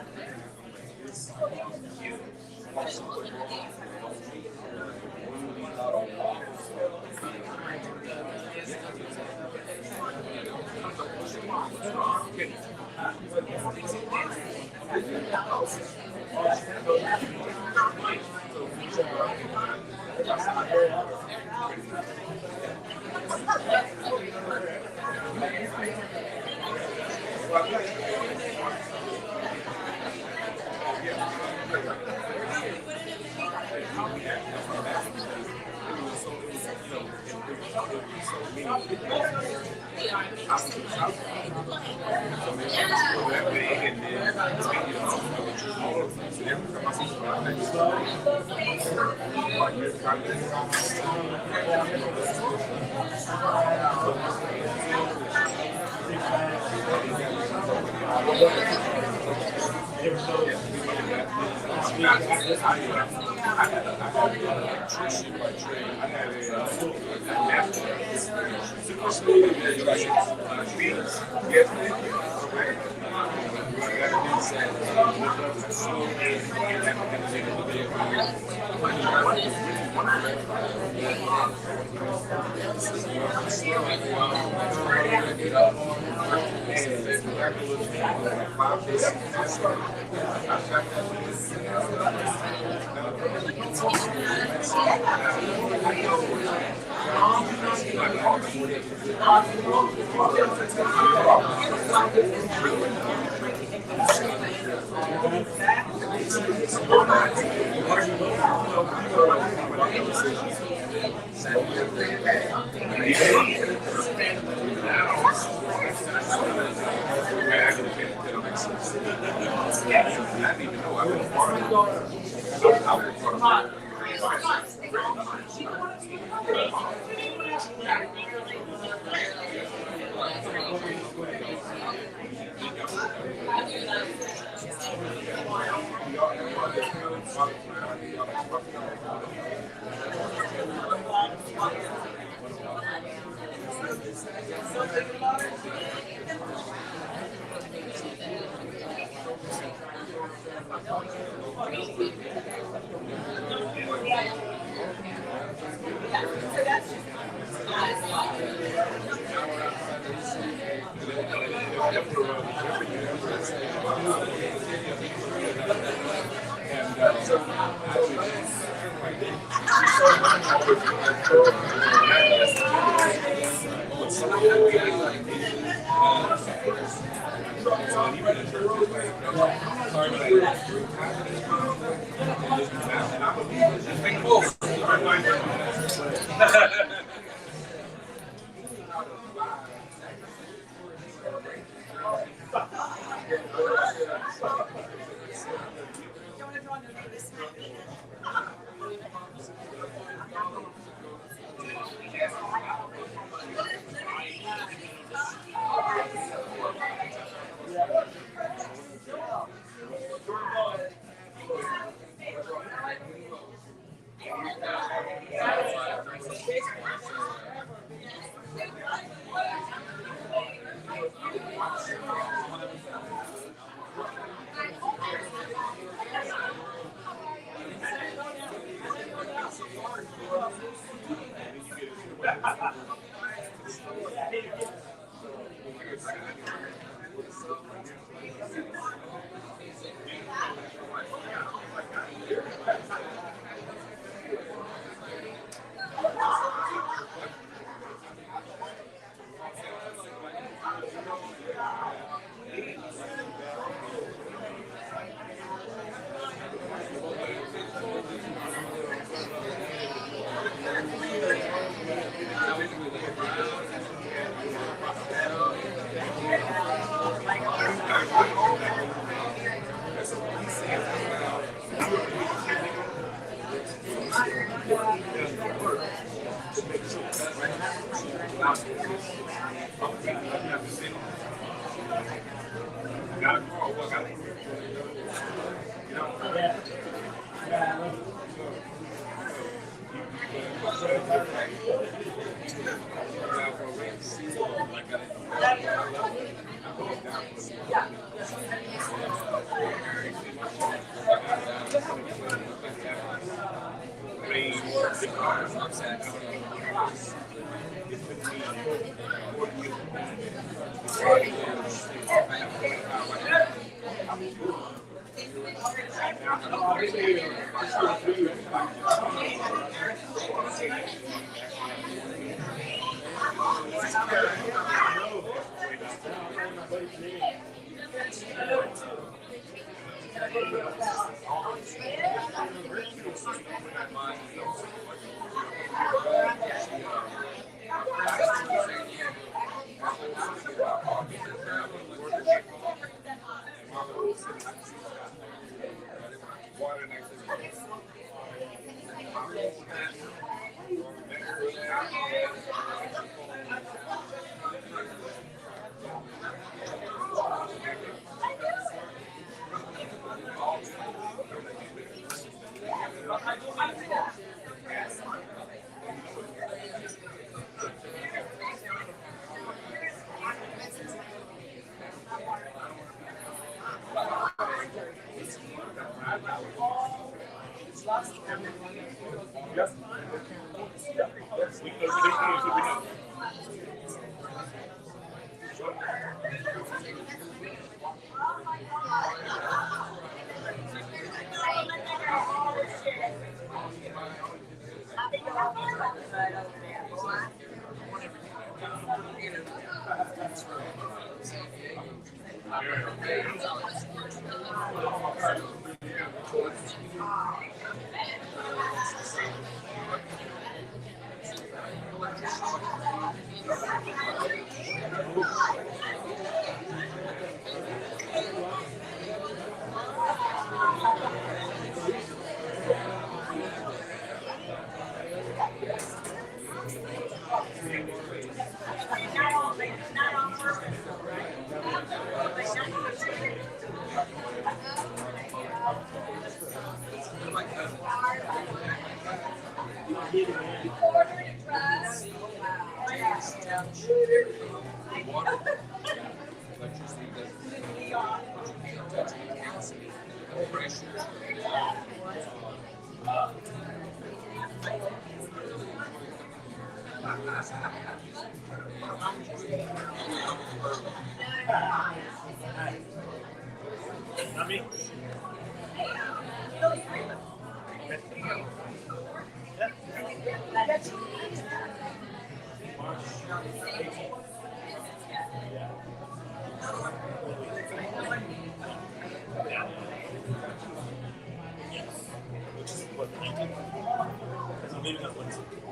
Speaker 10: Which is what 19. Because I'm leaving on Wednesday.